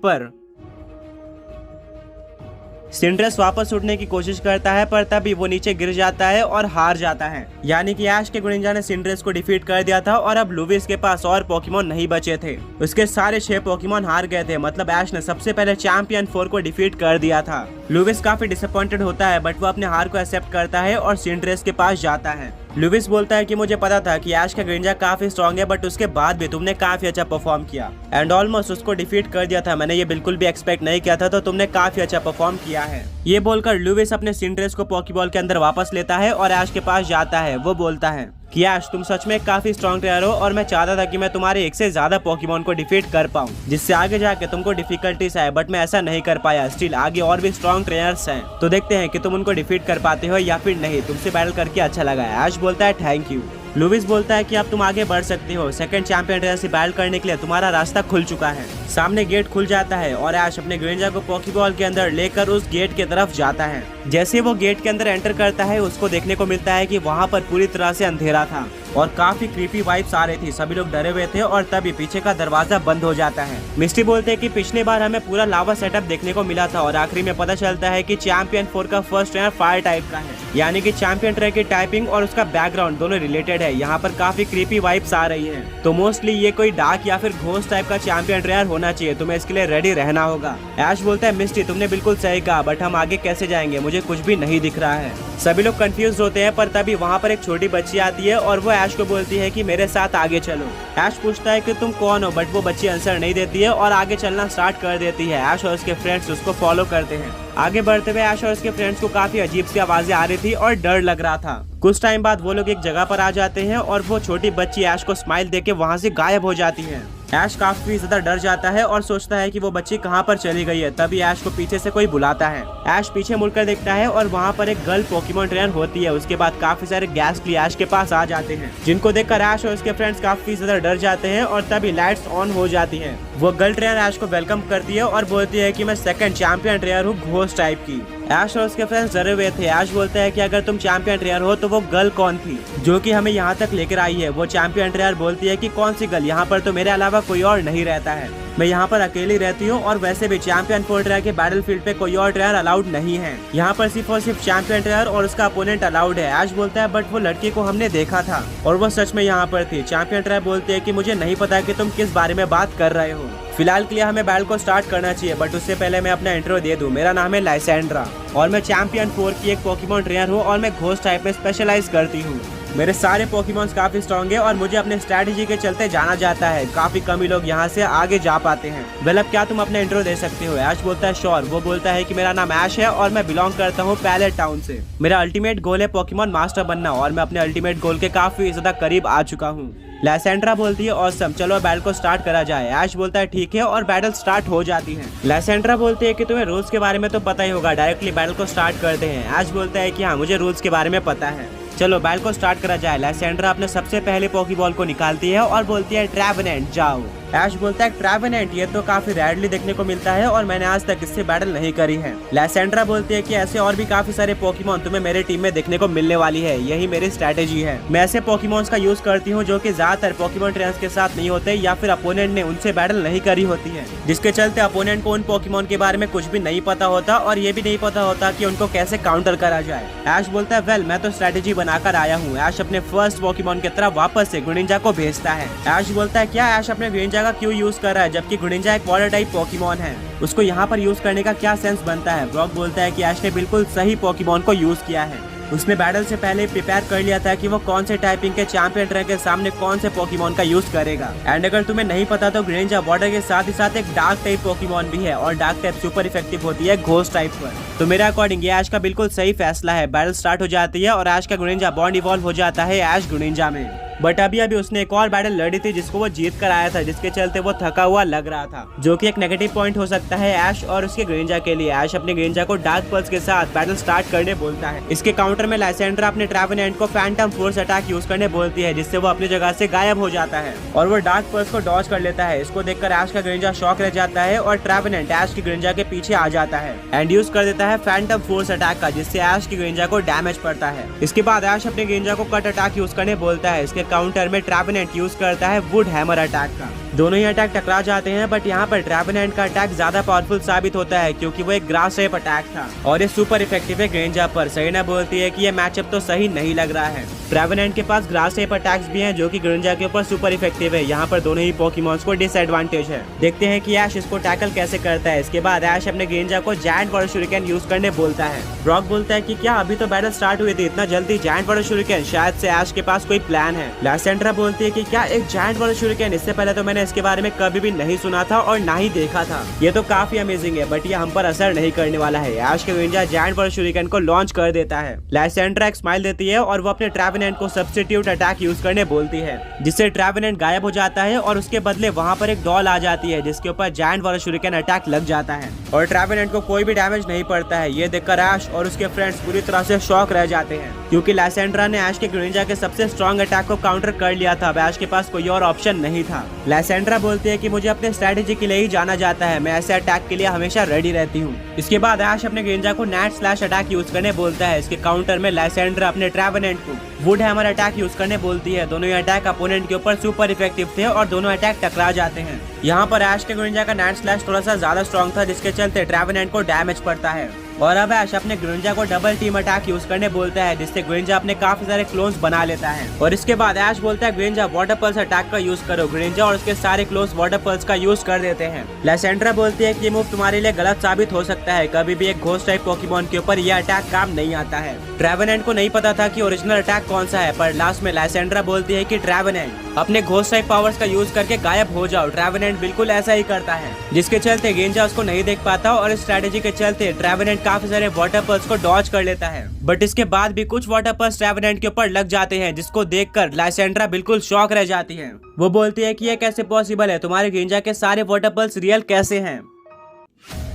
सिंड्रेस वापस उठने की कोशिश करता है पर तभी वो नीचे गिर जाता है और हार जाता है। यानी कि ऐश के ग्रिनिंजा ने सिंड्रेस को डिफीट कर दिया था और अब लुविस के पास और पोकेमॉन नहीं बचे थे। उसके सारे 6 पोकेमॉन हार गए थे, मतलब ऐश ने सबसे पहले चैंपियन 4 को डिफीट कर दिया था। लुविस काफी डिसअपॉइंटेड होता है, बट वो अपने हार को एक्सेप्ट करता है और सिंड्रेस के पास जाता है। लुविस बोलता है कि मुझे पता था कि ऐश का ग्रिनिंजा काफी स्ट्रॉन्ग है, बट उसके बाद भी तुमने काफी अच्छा परफॉर्म किया एंड ऑलमोस्ट उसको डिफीट कर दिया था। मैंने ये बिल्कुल भी एक्सपेक्ट नहीं किया था, तो तुमने काफी अच्छा परफॉर्म किया है। ये बोलकर लुविस अपने सिंड्रेस को पॉकीबॉल के अंदर वापस लेता है और ऐश के पास जाता है। वो बोलता है कि ऐश तुम सच में काफी स्ट्रॉन्ग ट्रेनर हो और मैं चाहता था कि मैं तुम्हारे एक से ज्यादा पोकेमॉन को डिफीट कर पाऊं, जिससे आगे जाके तुमको डिफिकल्टीज आए, बट मैं ऐसा नहीं कर पाया। स्टिल आगे और भी स्ट्रॉन्ग ट्रेनर्स हैं, तो देखते हैं कि तुम उनको डिफीट कर पाते हो या फिर नहीं। तुमसे बैटल करके अच्छा लगा। ऐश बोलता है थैंक यू। लुविस बोलता है कि अब तुम आगे बढ़ सकते हो, सेकंड चैंपियन ट्रेनर से बैटल करने के लिए तुम्हारा रास्ता खुल चुका है। सामने गेट खुल जाता है और ऐश अपने ग्रिनिंजा को पॉकीबॉल के अंदर लेकर उस गेट की तरफ जाता है। जैसे वो गेट के अंदर एंटर करता है, उसको देखने को मिलता है कि वहाँ पर पूरी तरह से अंधेरा था और काफी क्रीपी वाइब्स आ रही थी। सभी लोग डरे हुए थे और तभी पीछे का दरवाजा बंद हो जाता है। मिस्टी बोलते हैं कि पिछली बार हमें पूरा लावा सेटअप देखने को मिला था और आखिरी में पता चलता है कि चैंपियन 4 का फर्स्ट ट्रेनर फायर टाइप का है, यानी कि चैंपियन ट्रेनर की टाइपिंग और उसका बैकग्राउंड दोनों रिलेटेड है। यहाँ पर काफी क्रीपी वाइब्स आ रही है, तो मोस्टली ये कोई डार्क या फिर घोस्ट टाइप का चैंपियन ट्रेनर होना चाहिए। तुम्हें इसके लिए रेडी रहना होगा। ऐश बोलता है मिस्टी तुमने बिल्कुल सही कहा, बट हम आगे कैसे जाएंगे, मुझे कुछ भी नहीं दिख रहा है। सभी लोग कंफ्यूज होते हैं, पर तभी वहाँ पर एक छोटी बच्ची आती है और वो ऐश को बोलती है कि मेरे साथ आगे चलो। ऐश पूछता है कि तुम कौन हो, बट वो बच्ची आंसर नहीं देती है और आगे चलना स्टार्ट कर देती है। ऐश और उसके फ्रेंड्स उसको फॉलो करते हैं। आगे बढ़ते हुए ऐश और उसके फ्रेंड्स को काफी अजीब सी आवाजें आ रही थी और डर लग रहा था। कुछ टाइम बाद वो लोग एक जगह पर आ जाते हैं और वो छोटी बच्ची ऐश को स्माइल देके वहाँ से गायब हो जाती है। ऐश काफी ज्यादा डर जाता है और सोचता है कि वो बच्ची कहाँ पर चली गई है। तभी ऐश को पीछे से कोई बुलाता है। ऐश पीछे मुड़कर देखता है और वहाँ पर एक गर्ल पोकेमॉन ट्रेनर होती है। उसके बाद काफी सारे गैस्ट्ली ऐश के पास आ जाते हैं, जिनको देखकर ऐश और उसके फ्रेंड्स काफी ज्यादा डर जाते हैं और तभी लाइट्स ऑन हो जाती है। वो गर्ल ट्रेनर ऐश को वेलकम करती है और बोलती है कि मैं सेकंड चैंपियन ट्रेनर हूँ घोस्ट टाइप की। ऐश और उसके फ्रेंड्स डरे हुए थे। ऐश बोलता है कि अगर तुम चैंपियन ट्रेनर हो तो वो गर्ल कौन थी जो कि हमें यहाँ तक लेकर आई है। वो चैंपियन ट्रेनर बोलती है कि कौन सी गर्ल, यहाँ पर तो मेरे अलावा कोई और नहीं रहता है, मैं यहाँ पर अकेली रहती हूँ और वैसे भी चैंपियन 4 ट्रेनर के बैटल फील्ड पे कोई और ट्रेनर अलाउड नहीं है, यहाँ पर सिर्फ और सिर्फ चैंपियन ट्रेनर और उसका अपोनेंट अलाउड है। ऐश बोलता है बट वो लड़की को हमने देखा था और वो सच में यहाँ पर थी। चैंपियन ट्रेनर बोलती है कि मुझे नहीं पता कि तुम किस बारे में बात कर रहे हो, फिलहाल के लिए हमें बैटल को स्टार्ट करना चाहिए, बट उससे पहले मैं अपना इंट्रो दे दूं। मेरा नाम है लाइसेंड्रा और मैं चैंपियन 4 की एक पोकेमॉन ट्रेनर हूँ और मैं घोस्ट टाइप में स्पेशलाइज करती हूँ। मेरे सारे पोकेमॉन्स काफी स्ट्रॉन्ग है और मुझे अपने स्ट्रैटेजी के चलते जाना जाता है। काफी कम ही लोग यहाँ से आगे जा पाते हैं। वेल, अब क्या तुम अपना इंट्रो दे सकते हो? ऐश बोलता है श्योर। वो बोलता है कि मेरा नाम ऐश है और मैं बिलोंग करता हूँ पैलेट टाउन से। मेरा अल्टीमेट गोल है पोकेमॉन मास्टर बनना और मैं अपने अल्टीमेट गोल के काफी ज्यादा करीब आ चुका हूँ। लाइसेंड्रा बोलती है ऑसम, चलो बैटल को स्टार्ट करा जाए। ऐश बोलता है ठीक है और बैटल स्टार्ट हो जाती है। लाइसेंड्रा बोलती है कि तुम्हें रूल्स के बारे में तो पता ही होगा, डायरेक्टली बैटल को स्टार्ट करते हैं। ऐश बोलता है कि हाँ, मुझे रूल्स के बारे में पता है, चलो बैटल को स्टार्ट करा जाए। लाइसेंड्रा अपने सबसे पहले पोकेबॉल को निकालती है और बोलती है ट्रैवेनेंट जाओ। ऐश बोलता है ट्रैवेनेंट, ये तो काफी रेयरली देखने को मिलता है और मैंने आज तक इससे बैटल नहीं करी है। लाइसेंड्रा बोलती है कि ऐसे और भी काफी सारे पोकेमॉन तुम्हें मेरे टीम में देखने को मिलने वाली है, यही मेरी स्ट्रैटेजी है। मैं ऐसे पोकेमॉन्स का यूज करती हूँ जो कि ज्यादातर पोकेमॉन ट्रेनर्स के साथ नहीं होते या फिर अपोनेंट ने उनसे बैटल नहीं करी होती है, जिसके चलते अपोनेंट को उन पोकेमॉन के बारे में कुछ भी नहीं पता होता और ये भी नहीं पता होता कि उनको कैसे काउंटर करा जाए। ऐश बोलता है वेल, मैं तो स्ट्रैटेजी बनाकर आया हूँ। ऐश अपने फर्स्ट पोकेमॉन की तरफ वापस से ग्रीनिंजा को भेजता है। ऐश बोलता है क्या ऐश अपने ग्रीनिंजा का क्यों यूज कर रहा है जबकि ग्रीनिंजा एक वाटर टाइप पोकेमॉन है, उसको यहाँ पर यूज करने का क्या सेंस बनता है? ब्रॉक बोलता है कि ऐश ने बिल्कुल सही पोकेमॉन को यूज किया है, उसने बैटल से पहले प्रिपेयर कर लिया था कि वो कौन से टाइपिंग के चैंपियन ट्रेनर के सामने कौन से पोकेमॉन का यूज करेगा। एंड अगर तुम्हें नहीं पता तो ग्रीनिंजा वाटर के साथ ही साथ एक डार्क टाइप पोकेमॉन भी है और डार्क टाइप सुपर इफेक्टिव होती है घोस्ट टाइप पर। तो मेरे अकॉर्डिंग ये ऐश का बिल्कुल सही फैसला है। बैटल स्टार्ट हो जाती है और ऐश का ग्रीनिंजा बॉन्ड इवॉल्व हो जाता है ऐश ग्रीनिंजा में। बट अभी उसने एक और बैटल लड़ी थी जिसको वो जीत कर आया था, जिसके चलते वो थका हुआ लग रहा था, जो कि एक नेगेटिव पॉइंट हो सकता है ऐश और उसके ग्रीनिंजा के लिए। ऐश अपने ग्रीनिंजा को डार्क पल्स के साथ बैटल स्टार्ट करने बोलता है। इसके काउंटर में लाइसेंड्रा अपने ट्रैवेनेंट को फैंटम फोर्स अटैक यूज करने बोलती है, जिससे वो अपनी जगह से गायब हो जाता है और वो डार्क पल्स को डॉज कर लेता है। इसको देखकर ऐश का ग्रीनिंजा शॉक रह जाता है और ट्रैवेनेंट ऐश की ग्रीनिंजा के पीछे आ जाता है एंड यूज कर देता है फैंटम फोर्स अटैक का, जिससे ऐश की ग्रीनिंजा को डैमेज पड़ता है। इसके बाद ऐश अपने ग्रीनिंजा को कट अटैक यूज करने बोलता है। इसके काउंटर में ट्रैवेनेंट यूज करता है वुड हैमर अटैक का। दोनों ही अटैक टकरा जाते हैं, बट यहाँ पर ट्रैवेनेंट का अटैक ज्यादा पावरफुल साबित होता है क्योंकि वो एक ग्रास टाइप अटैक था और ये सुपर इफेक्टिव है ग्रीनिंजा पर। सरीना बोलती है कि ये मैचअप तो सही नहीं लग रहा है। ट्रैवेनेंट के पास ग्रास टाइप अटैक्स भी हैं जो कि ग्रीनिंजा के ऊपर सुपर इफेक्टिव है। यहाँ पर दोनों ही पोकेमॉन्स को डिसएडवांटेज है। देखते हैं कि ऐश इसको टैकल कैसे करता है। इसके बाद ऐश अपने ग्रीनिंजा को जायंट वाटर शूरिकेन यूज करने बोलता है। ब्रॉक बोलता है कि क्या अभी तो बैटल स्टार्ट हुई थी, इतना जल्दी जायंट वाटर शूरिकेन? शायद से ऐश के पास कोई प्लान है। लाइसेंड्रा बोलती है कि क्या एक जायंट वाटर शूरिकेन? इससे पहले तो मैंने इसके बारे में कभी भी नहीं सुना था और ना ही देखा था। ये तो काफी अमेजिंग है, बट ये हम पर असर नहीं करने वाला है। ऐश के ग्रीनिंजा जायंट वाटर शूरिकेन को लॉन्च कर देता है। लाइसेंड्रा एक स्माइल देती है और वो अपने ट्रैवेनेंट को सब्स्टिट्यूट अटैक यूज करने बोलती है, जिससे ट्रैवेनेंट गायब हो जाता है और उसके बदले वहाँ पर एक डॉल आ जाती है जिसके ऊपर जायंट वाटर शूरिकेन अटैक लग जाता है और ट्रैवेनेंट को कोई भी डैमेज नहीं पड़ता है। ये देखकर ऐश और उसके फ्रेंड्स पूरी तरह से शॉक रह जाते हैं क्योंकि लाइसेंड्रा ने ऐश के ग्रीनिंजा के सबसे स्ट्रॉन्ग अटैक को काउंटर कर लिया था। ऐश के पास कोई और ऑप्शन नहीं था। लाइसेंड्रा बोलती है कि मुझे अपने स्ट्रैटेजी के लिए ही जाना जाता है, मैं ऐसे अटैक के लिए हमेशा रेडी रहती हूँ। इसके बाद ऐश अपने ग्रीनिंजा को नेट स्लैश अटैक यूज करने बोलता है। इसके काउंटर में लाइसेंड्रा अपने ट्रैवेनेंट को वुड हैमर अटैक यूज करने बोलती है। दोनों ही अटैक अपोनेंट के ऊपर सुपर इफेक्टिव थे और दोनों अटैक टकरा जाते हैं। यहाँ पर ऐश के ग्रीनिंजा का नेट स्लैश थोड़ा सा ज्यादा स्ट्रॉन्ग था, जिसके चलते ट्रैवेनेंट को डैमेज पड़ता है और अब ऐश अपने ग्रीनिंजा को डबल टीम अटैक यूज करने बोलता है, जिससे ग्रीनिंजा अपने काफी सारे क्लोन्स बना लेता है। और इसके बाद ऐश बोलता है ग्रीनिंजा वाटर पल्स अटैक का यूज करो। ग्रीनिंजा और उसके सारे क्लोन्स वाटर पल्स का यूज कर देते हैं। लाइसेंड्रा बोलती है कि ये मूव तुम्हारे लिए गलत साबित हो सकता है, कभी भी एक घोस्ट टाइप पोकेमॉन के ऊपर ये अटैक काम नहीं आता है। ट्रैवेनेंट को नहीं पता था कि ओरिजिनल अटैक कौन सा है, पर लास्ट में लाइसेंड्रा बोलती है कि ट्रैवेनेंट अपने घोस्ट टाइप पावर्स का यूज करके गायब हो जाओ। ट्रैवेनेंट बिल्कुल ऐसा ही करता है, जिसके चलते ग्रीनिंजा उसको नहीं देख पाता और इस स्ट्रैटेजी के चलते ट्रैवेनेंट काफी सारे वाटर पल्स को डॉज कर लेता है, बट इसके बाद भी कुछ वाटर पल्स ट्रेवेनेंट के ऊपर लग जाते हैं, जिसको देखकर लाइसेंड्रा बिल्कुल शॉक रह जाती है। वो बोलती है कि ये कैसे पॉसिबल है, तुम्हारे ग्रिंजा के सारे वाटर पल्स रियल कैसे हैं।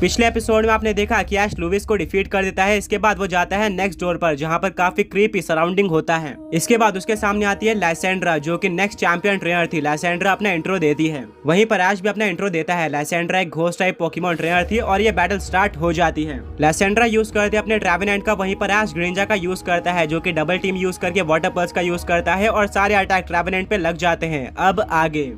पिछले एपिसोड में आपने देखा कि ऐश लुविस को डिफीट कर देता है। इसके बाद वो जाता है नेक्स्ट डोर पर, जहाँ पर काफी क्रीपी सराउंडिंग होता है। इसके बाद उसके सामने आती है लाइसेंड्रा, जो कि नेक्स्ट चैंपियन ट्रेनर थी। लाइसेंड्रा अपना इंट्रो देती है, वहीं पर ऐश भी अपना इंट्रो देता है। लाइसेंड्रा एक घोस्ट टाइप पोकेमॉन ट्रेनर थी और ये बैटल स्टार्ट हो जाती है। लाइसेंड्रा यूज करते अपने ट्रेवेनेंट का, वहीं पर ऐश ग्रिंजा का यूज करता है, जो कि डबल टीम यूज करके वाटर पल्स का यूज करता है और सारे अटैक ट्रेवेनेंट पे लग जाते हैं। अब आगे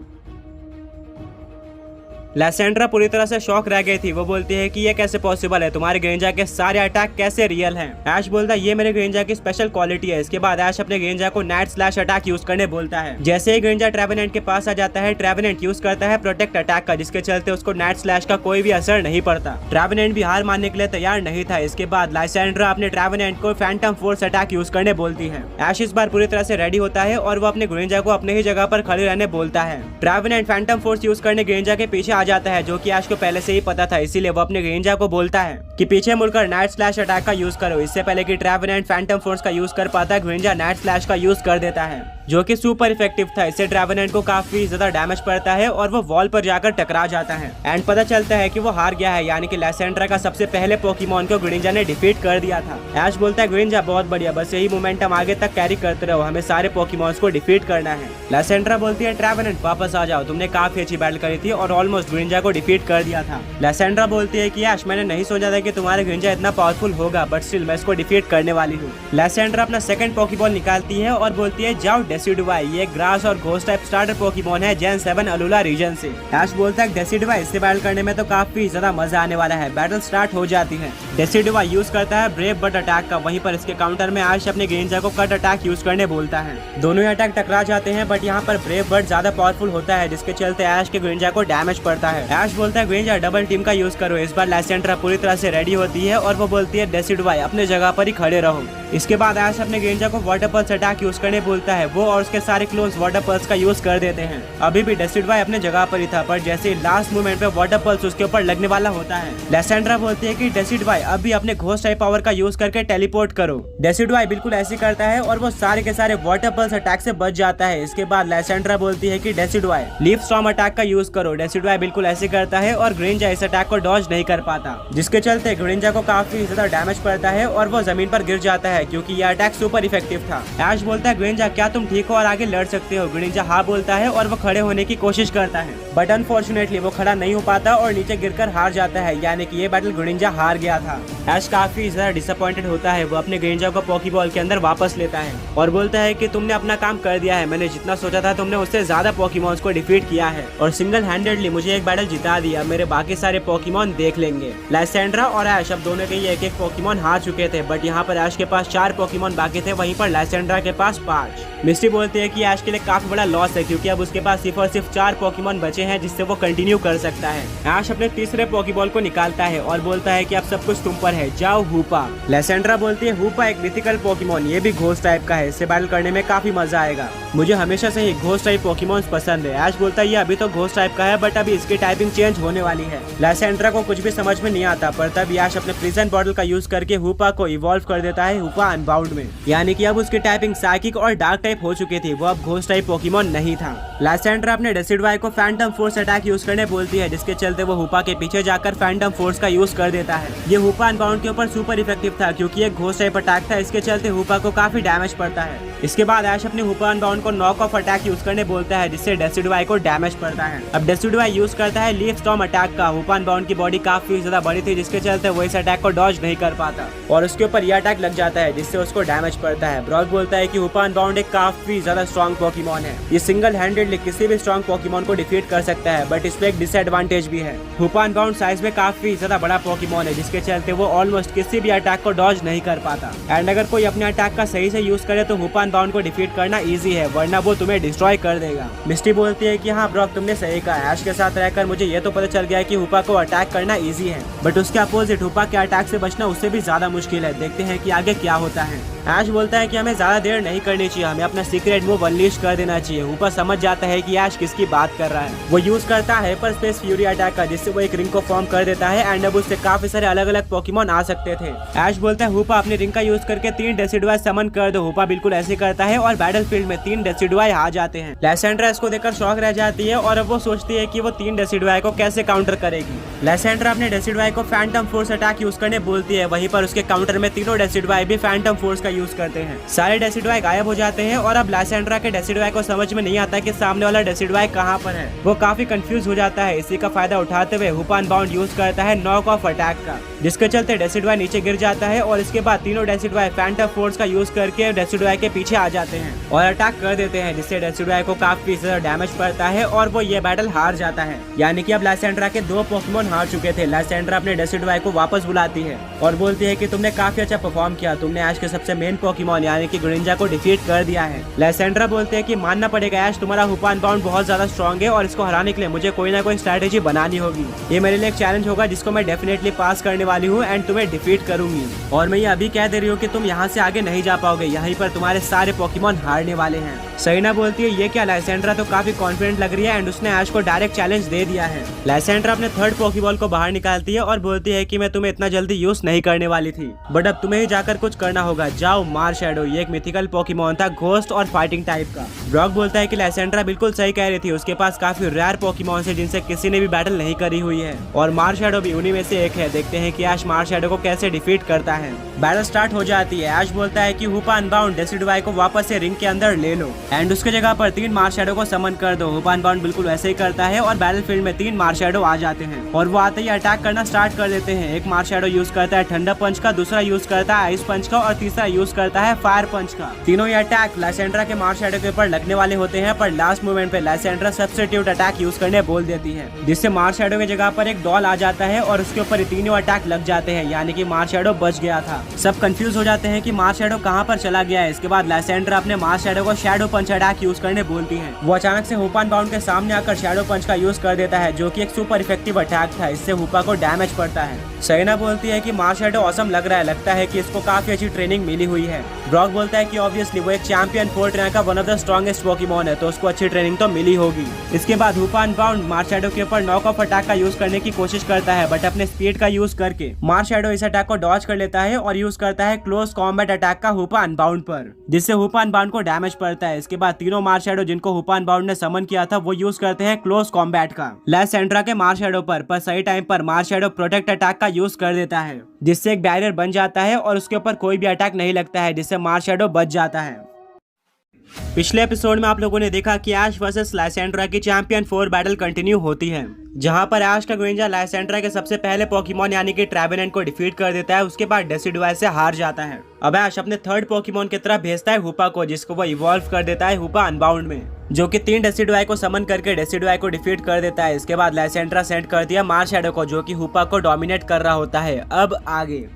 लाइसेंड्रा पूरी तरह से शॉक रह गई थी। वो बोलती है कि ये कैसे पॉसिबल है, तुम्हारे ग्रिंजा के सारे अटैक कैसे रियल हैं। ऐश बोलता है ये मेरे ग्रिंजा की स्पेशल क्वालिटी है। इसके बाद ऐश अपने ग्रिंजा को नाइट स्लैश अटैक यूज करने बोलता है। जैसे ही ग्रिंजा ट्रेवेनेंट के पास आ जाता है, ट्रेवेनेंट यूज करता है प्रोटेक्ट अटैक का, जिसके चलते उसको नाइट स्लैश का कोई भी असर नहीं पड़ता। ट्रेवेनेंट भी हार मानने के लिए तैयार नहीं था। इसके बाद लाइसेंड्रा अपने ट्रेवेनेंट को फैंटम फोर्स अटैक यूज करने बोलती है। ऐश इस बार पूरी तरह से रेडी होता है और वो अपने ग्रिंजा को अपने ही जगह पर खड़े रहने बोलता है। ट्रेवेनेंट फैंटम फोर्स यूज करने ग्रिंजा के पीछे आ जाता है, जो कि ऐश को पहले से ही पता था। इसीलिए वो अपने ग्रिंजा को बोलता है कि पीछे मुड़कर नाइट स्लैश अटैक का यूज करो। इससे पहले कि ट्रेवेनेंट फैंटम फोर्स का यूज कर पाता, ग्रिंजा नाइट स्लैश का यूज कर देता है, जो कि सुपर इफेक्टिव था। इससे ट्रेवेनेंट को काफी ज्यादा डैमेज पड़ता है और वो वॉल पर जाकर टकरा जाता है एंड पता चलता है कि वो हार गया है, यानी कि लाइसेंड्रा का सबसे पहले पोकेमॉन को ग्रिंजा ने डिफीट कर दिया था। ऐश बोलता है ग्रिंजा बहुत बढ़िया, बस यही मोमेंटम आगे तक कैरी करते रहो, हमें सारे पोकेमॉन्स को डिफीट करना है। लाइसेंड्रा बोलती है ट्रेवेनेंट वापस आ जाओ, तुमने काफी अच्छी बैटल करी थी और ऑलमोस्ट ग्रिंजा को डिफीट कर दिया था। लाइसेंड्रा बोलती है कि ऐश मैंने नहीं सोचा था कि तुम्हारे ग्रिंजा इतना पावरफुल होगा, बट स्टिल मैं इसको डिफीट करने वाली हूँ। लाइसेंड्रा अपना सेकंड पोकेबॉल निकालती है और बोलती है जाओ डेसिडुआई, ये ग्रास और घोस्ट टाइप स्टार्टर पोकेमॉन है जेन 7 अलुला रीजन से। ऐश बोलता है डेसिडुआई, इससे बैटल करने में तो काफी ज्यादा मजा आने वाला है। बैटल स्टार्ट हो जाती है। डेसिडुआई यूज करता है ब्रेव बट अटैक का, वहीं पर इसके काउंटर में ऐश अपने ग्रिंजा को कट अटैक यूज करने बोलता है। दोनों ही अटैक टकरा जाते हैं, बट यहाँ पर ब्रेव बट ज्यादा पावरफुल होता है, जिसके चलते ऐश के ग्रिंजा को डैमेज पड़ता है। ऐश बोलता है ग्रिंजा डबल टीम का यूज करो। इस बार लाइसेंड्रा पूरी तरह से रेडी होती है और वो बोलती है डेसिडुआई अपने जगह पर ही खड़े रहो। इसके बाद ऐश अपने ग्रिंजा को वाटर पल्स अटैक यूज करने बोलता है। वो और उसके सारे क्लोन्स वाटर पल्स का यूज कर देते हैं। अभी भी डेसिडुआई अपने जगह पर ही था, पर जैसे लास्ट मोमेंट पे वाटर पल्स उसके ऊपर लगने वाला होता है, लाइसेंड्रा बोलती है कि डेसिडुआई अभी अपने घोस्ट टाइप पावर का यूज करके टेलीपोर्ट करो। डेसिडुआई बिल्कुल ऐसे करता है और वो सारे के सारे वाटर पल्स अटैक से बच जाता है। इसके बाद लाइसेंड्रा बोलती है कि डेसिडुआई लीफ स्टॉर्म अटैक का यूज करो। डेसिडुआई बिल्कुल ऐसे करता है और ग्रिंजा इस अटैक को डॉज नहीं कर पाता, जिसके चलते ग्रिंजा को काफी ज्यादा डैमेज पड़ता है और वो जमीन पर गिर जाता है, क्योंकि यह अटैक सुपर इफेक्टिव था। ऐश बोलता है ग्रिंजा क्या तुम ठीक हो और आगे लड़ सकते हो। ग्रिंजा हाँ बोलता है और वो खड़े होने की कोशिश करता है, बट अनफॉर्चुनेटली वो खड़ा नहीं हो पाता और नीचे गिरकर हार जाता है, यानी कि ये बैटल ग्रिंजा हार गया था। ऐश काफी ज्यादा डिसअपॉइंटेड होता है। वो अपने ग्रिंजा को पोकेबॉल के अंदर वापस लेता है और बोलता है कि तुमने अपना काम कर दिया है, मैंने जितना सोचा था तुमने उससे ज्यादा पोकेमॉन्स को डिफीट किया है और सिंगल हैंडेडली मुझे एक बैटल जिता दिया। मेरे बाकी सारे पोकेमॉन देख लेंगे। लाइसेंड्रा और ऐश अब दोनों के ही एक पोकेमॉन हार चुके थे, बट यहाँ पर ऐश के पास 4 पोकेमॉन बाकी थे, वहीं पर लाइसेंड्रा के पास 5। मिस्टी बोलती है कि ऐश के लिए काफी बड़ा लॉस है, क्योंकि अब उसके पास सिर्फ और सिर्फ 4 पोकेमॉन बचे हैं, जिससे वो कंटिन्यू कर सकता है। ऐश अपने तीसरे पोकेबॉल को निकालता है और बोलता है कि अब सब कुछ तुम पर है, जाओ हुपा। लाइसेंड्रा बोलती है हुपा एक मिथिकल पोकेमॉन, ये भी घोस्ट टाइप का है, इससे बैटल करने में काफी मजा आएगा। मुझे हमेशा से ही घोस्ट टाइप पोकेमॉन्स पसंद है। ऐश बोलता है ये अभी तो घोस्ट टाइप का है, बट अभी इसकी टाइपिंग चेंज होने वाली है। लाइसेंड्रा को कुछ भी समझ में नहीं आता, पर तब ऐश अपने प्रिजन बॉटल का यूज करके हुपा को इवॉल्व कर देता है हुपा अनबाउंड में, यानी कि अब उसकी टाइपिंग साइकिक और डार्क टाइप हो चुकी थी, वो अब घोस्ट टाइप पोकेमॉन नहीं था। लाइसेंड्रा अपने डेसिडुआई को फैंटम फोर्स अटैक यूज करने बोलती है, जिसके चलते वो हुपा के पीछे जाकर फैंटम फोर्स का यूज कर देता है। ये हुपा अनबाउंड के ऊपर सुपर इफेक्टिव था, क्योंकि एक घोस्ट टाइप अटैक था, इसके चलते हुपा को काफी डैमेज पड़ता है। इसके बाद ऐश अपने हुपा अनबाउंड को नॉक ऑफ अटैक यूज करने बोलता है, जिससे डेसिडुआई को डैमेज पड़ता है। अब डेसिडुआई यूज करता है लीफ स्टॉर्म अटैक का। हुपा अनबाउंड की बॉडी काफी ज्यादा बड़ी थी, जिसके चलते वो इस अटैक को डॉज नहीं कर पाता और उसके ऊपर यह अटैक लग जाता है, जिससे उसको डैमेज पड़ता है। ब्रॉक बोलता है कि हुपा अनबाउंड एक काफी ज्यादा स्ट्रॉन्ग पोकेमॉन है, ये सिंगल हैंडेडली किसी भी स्ट्रॉन्ग पोकेमॉन को डिफीट कर सकता है, बट इसमें एक डिसएडवांटेज भी है। हुपा अनबाउंड साइज में काफी ज्यादा बड़ा पोकेमॉन है, जिसके चलते वो ऑलमोस्ट किसी भी अटैक को डॉज नहीं कर पाता। एंड अगर कोई अपने अटैक का सही से यूज करे तो हुपा अनबाउंड को डिफीट करना इजी है, वरना वो तुम्हें डिस्ट्रॉय कर देगा। मिस्टी बोलती है कि हाँ ब्रॉक तुमने सही कहा, ऐश के साथ रहकर मुझे ये तो पता चल गया है कि हुपा को अटैक करना इजी है, बट उसके अपोजिट हुपा के अटैक से बचना उससे भी ज्यादा मुश्किल है। देखते हैं कि आगे क्या होता है। ऐश बोलता है कि हमें ज्यादा देर नहीं करनी चाहिए, हमें अपना सीक्रेट मूव अनलीश कर देना चाहिए। हुपा समझ जाता जाता है कि ऐश किसकी बात कर रहा है। वो यूज करता है हाइपर स्पेस फ्यूरी अटैक का, जिससे वो एक रिंग को फॉर्म कर देता है एंड अब उससे काफी सारे अलग अलग पोकेमॉन आ सकते थे। ऐश बोलता है हुपा अपनी रिंग का यूज करके 3 डेसिडुआई समन कर दो। हुपा बिल्कुल ऐसे करता है और बैटलफील्ड में 3 डेसिडुआई आ जाते हैं। लैसेंड्रा इसको देखकर शॉक रह जाती है और अब वो सोचती है कि वो 3 डेसिडुआई को कैसे काउंटर करेगी। लैसेंड्रा अपने डेसिडुआई को फैंटम फोर्स अटैक यूज करने बोलती है। वहीं पर उसके काउंटर में तीनों डेसिडुआई भी फैंटम फोर्स का यूज करते हैं। सारे डेसिडुआई गायब हो जाते हैं और अब लैसेंड्रा के डेसिडुआई को समझ में नहीं आता कि सामने वाला डेसिडुआई कहां पर है। वो काफी कंफ्यूज हो जाता है। इसी का फायदा उठाते हुए हुपा अनबाउंड यूज करता है नॉक ऑफ अटैक का, जिसके चलते डेसिडुआई नीचे गिर जाता है और इसके बाद तीनों डेसिडुआई फैंटम फोर्स का यूज करके डेसिडुआई के पीछे आ जाते हैं और अटैक कर देते हैं, जिससे डेसिडुआई को काफी ज्यादा डैमेज पड़ता है और वो ये बैटल हार जाता है। यानी कि अब लैसेंड्रा के 2 पोकेमॉन हार चुके थे। लैसेंड्रा अपने डेसिडुआई को वापस बुलाती है और बोलती है कि तुमने काफी अच्छा परफॉर्म किया, तुमने ऐश के सबसे मेन पोकेमॉन यानी कि ग्रिंजा को डिफीट कर दिया है। लैसेंड्रा बोलते हैं कि मानना पड़ेगा ऐश, तुम्हारा हुपा अनबाउंड बहुत ज्यादा स्ट्रॉन्ग है और इसको हराने के लिए मुझे कोई ना कोई स्ट्रैटेजी बनानी होगी। ये मेरे लिए एक चैलेंज होगा जिसको मैं डेफिनेटली पास करने वाली हूँ एंड तुम्हें डिफीट करूंगी। और मैं ये अभी कह दे रही हूँ कि तुम यहाँ से आगे नहीं जा पाओगे, यहीं पर तुम्हारे सारे पोकेमॉन हारने वाले हैं। सहीना बोलती है ये क्या, लैसेंड्रा तो काफी कॉन्फिडेंट लग रही है एंड उसने ऐश को डायरेक्ट चैलेंज दे दिया है। लैसेंड्रा अपने 3rd पोकेबॉल को बाहर निकालती है और बोलती है कि मैं तुम्हें इतना जल्दी यूज नहीं करने वाली थी, बट अब तुम्हें ही जाकर कुछ करना होगा। जाओ मार शैडो। ये एक मिथिकल पोकेमॉन था, घोस्ट और फाइटिंग टाइप का। ब्रॉक बोलता है कि लैसेंड्रा बिल्कुल सही कह रही थी, उसके पास काफी रेयर पोकेमॉन है जिनसे किसी ने भी बैटल नहीं करी हुई है और मार शैडो भी उन्हीं में से एक है। देखते हैं कि ऐश मार शैडो को कैसे डिफीट करता है। बैटल स्टार्ट हो जाती है। ऐश बोलता है कि हुपा अनबाउंड डेसिडुआई को वापस से रिंग के अंदर ले लो एंड उसके जगह पर 3 मार शैडो को समन कर दो। हुपा अनबाउंड बिल्कुल वैसे ही करता है और बैटलफील्ड में 3 मार शैडो आ जाते हैं और वो आते ही अटैक करना स्टार्ट कर देते हैं। एक मार शैडो यूज करता है ठंडा पंच का, दूसरा यूज करता है आइस पंच का और तीसरा यूज करता है फायर पंच का। तीनों ही अटैक लैसेंड्रा के मार शैडो के ऊपर लगने वाले होते हैं, पर लास्ट मोमेंट पे लैसेंड्रा सब्स्टिट्यूट अटैक यूज करने बोल देती है, जिससे मार शैडो की जगह पर एक डॉल आ जाता है और उसके ऊपर तीनों अटैक लग जाते हैं। यानी कि मार शैडो बच गया था। सब कंफ्यूज हो जाते हैं कि मार शैडो कहां पर चला गया है। इसके बाद लैसेंड्रा अपने मार शैडो को शैडो पंच अटैक यूज करने बोलती है। वो अचानक से हुपा अनबाउंड के सामने आकर शैडो पंच का यूज कर देता है, जो कि एक सुपर इफेक्टिव अटैक था। इससे हुपा को डैमेज पड़ता है। सहीना बोलती है कि मार शैडो ऑसम लग रहा है, लगता है कि इसको काफी अच्छी ट्रेनिंग मिली हुई है। ब्रॉक बोलता है कि ऑब्वियसली वो एक चैंपियन 4th रैंक का one of the strongest Pokemon है, तो उसको अच्छी ट्रेनिंग तो मिली होगी। इसके बाद हुपा अनबाउंड मार शैडो के ऊपर नॉक ऑफ अटैक का यूज करने की कोशिश करता है, बट अपने स्पीड का यूज करके मार शैडो इस अटैक को डॉज कर लेता है और यूज करता है क्लोज कॉम्बैट अटैक का हुपा अनबाउंड पर, जिससे हुपा अनबाउंड को डैमेज पड़ता है। इसके बाद तीनों मार शैडो जिनको हुपा अनबाउंड ने समन किया था वो यूज करते हैं क्लोज कॉम्बैट का लैसेंड्रा के मार शैडो पर सही टाइम पर मार शैडो प्रोटेक्ट अटैक का यूज कर देता है, जिससे एक बैरियर बन जाता है और उसके ऊपर कोई भी अटैक नहीं लगता है, जिससे मार शैडो बच जाता है। पिछले एपिसोड में आप लोगों ने देखा कि ऐश वर्सेस लैसेंड्रा की चैंपियन 4 बैटल कंटिन्यू होती है, जहां पर ऐश का ग्रिंजा लैसेंड्रा के सबसे पहले पोकेमॉन यानी कि ट्रेवेनेंट को डिफीट कर देता है। उसके बाद डेसिडुआई से हार जाता है। अब ऐश अपने 3rd पोकेमॉन की तरफ भेजता है हुपा को, जिसको वो इवॉल्व कर देता है हुपा अनबाउंड में, जो कि 3 डेसिडुआई को समन करके डेसिडुआई को डिफीट कर देता है। इसके बाद लैसेंड्रा सेंड कर दिया मार शैडो को, जो कि हुपा को डोमिनेट कर रहा होता है। अब आगे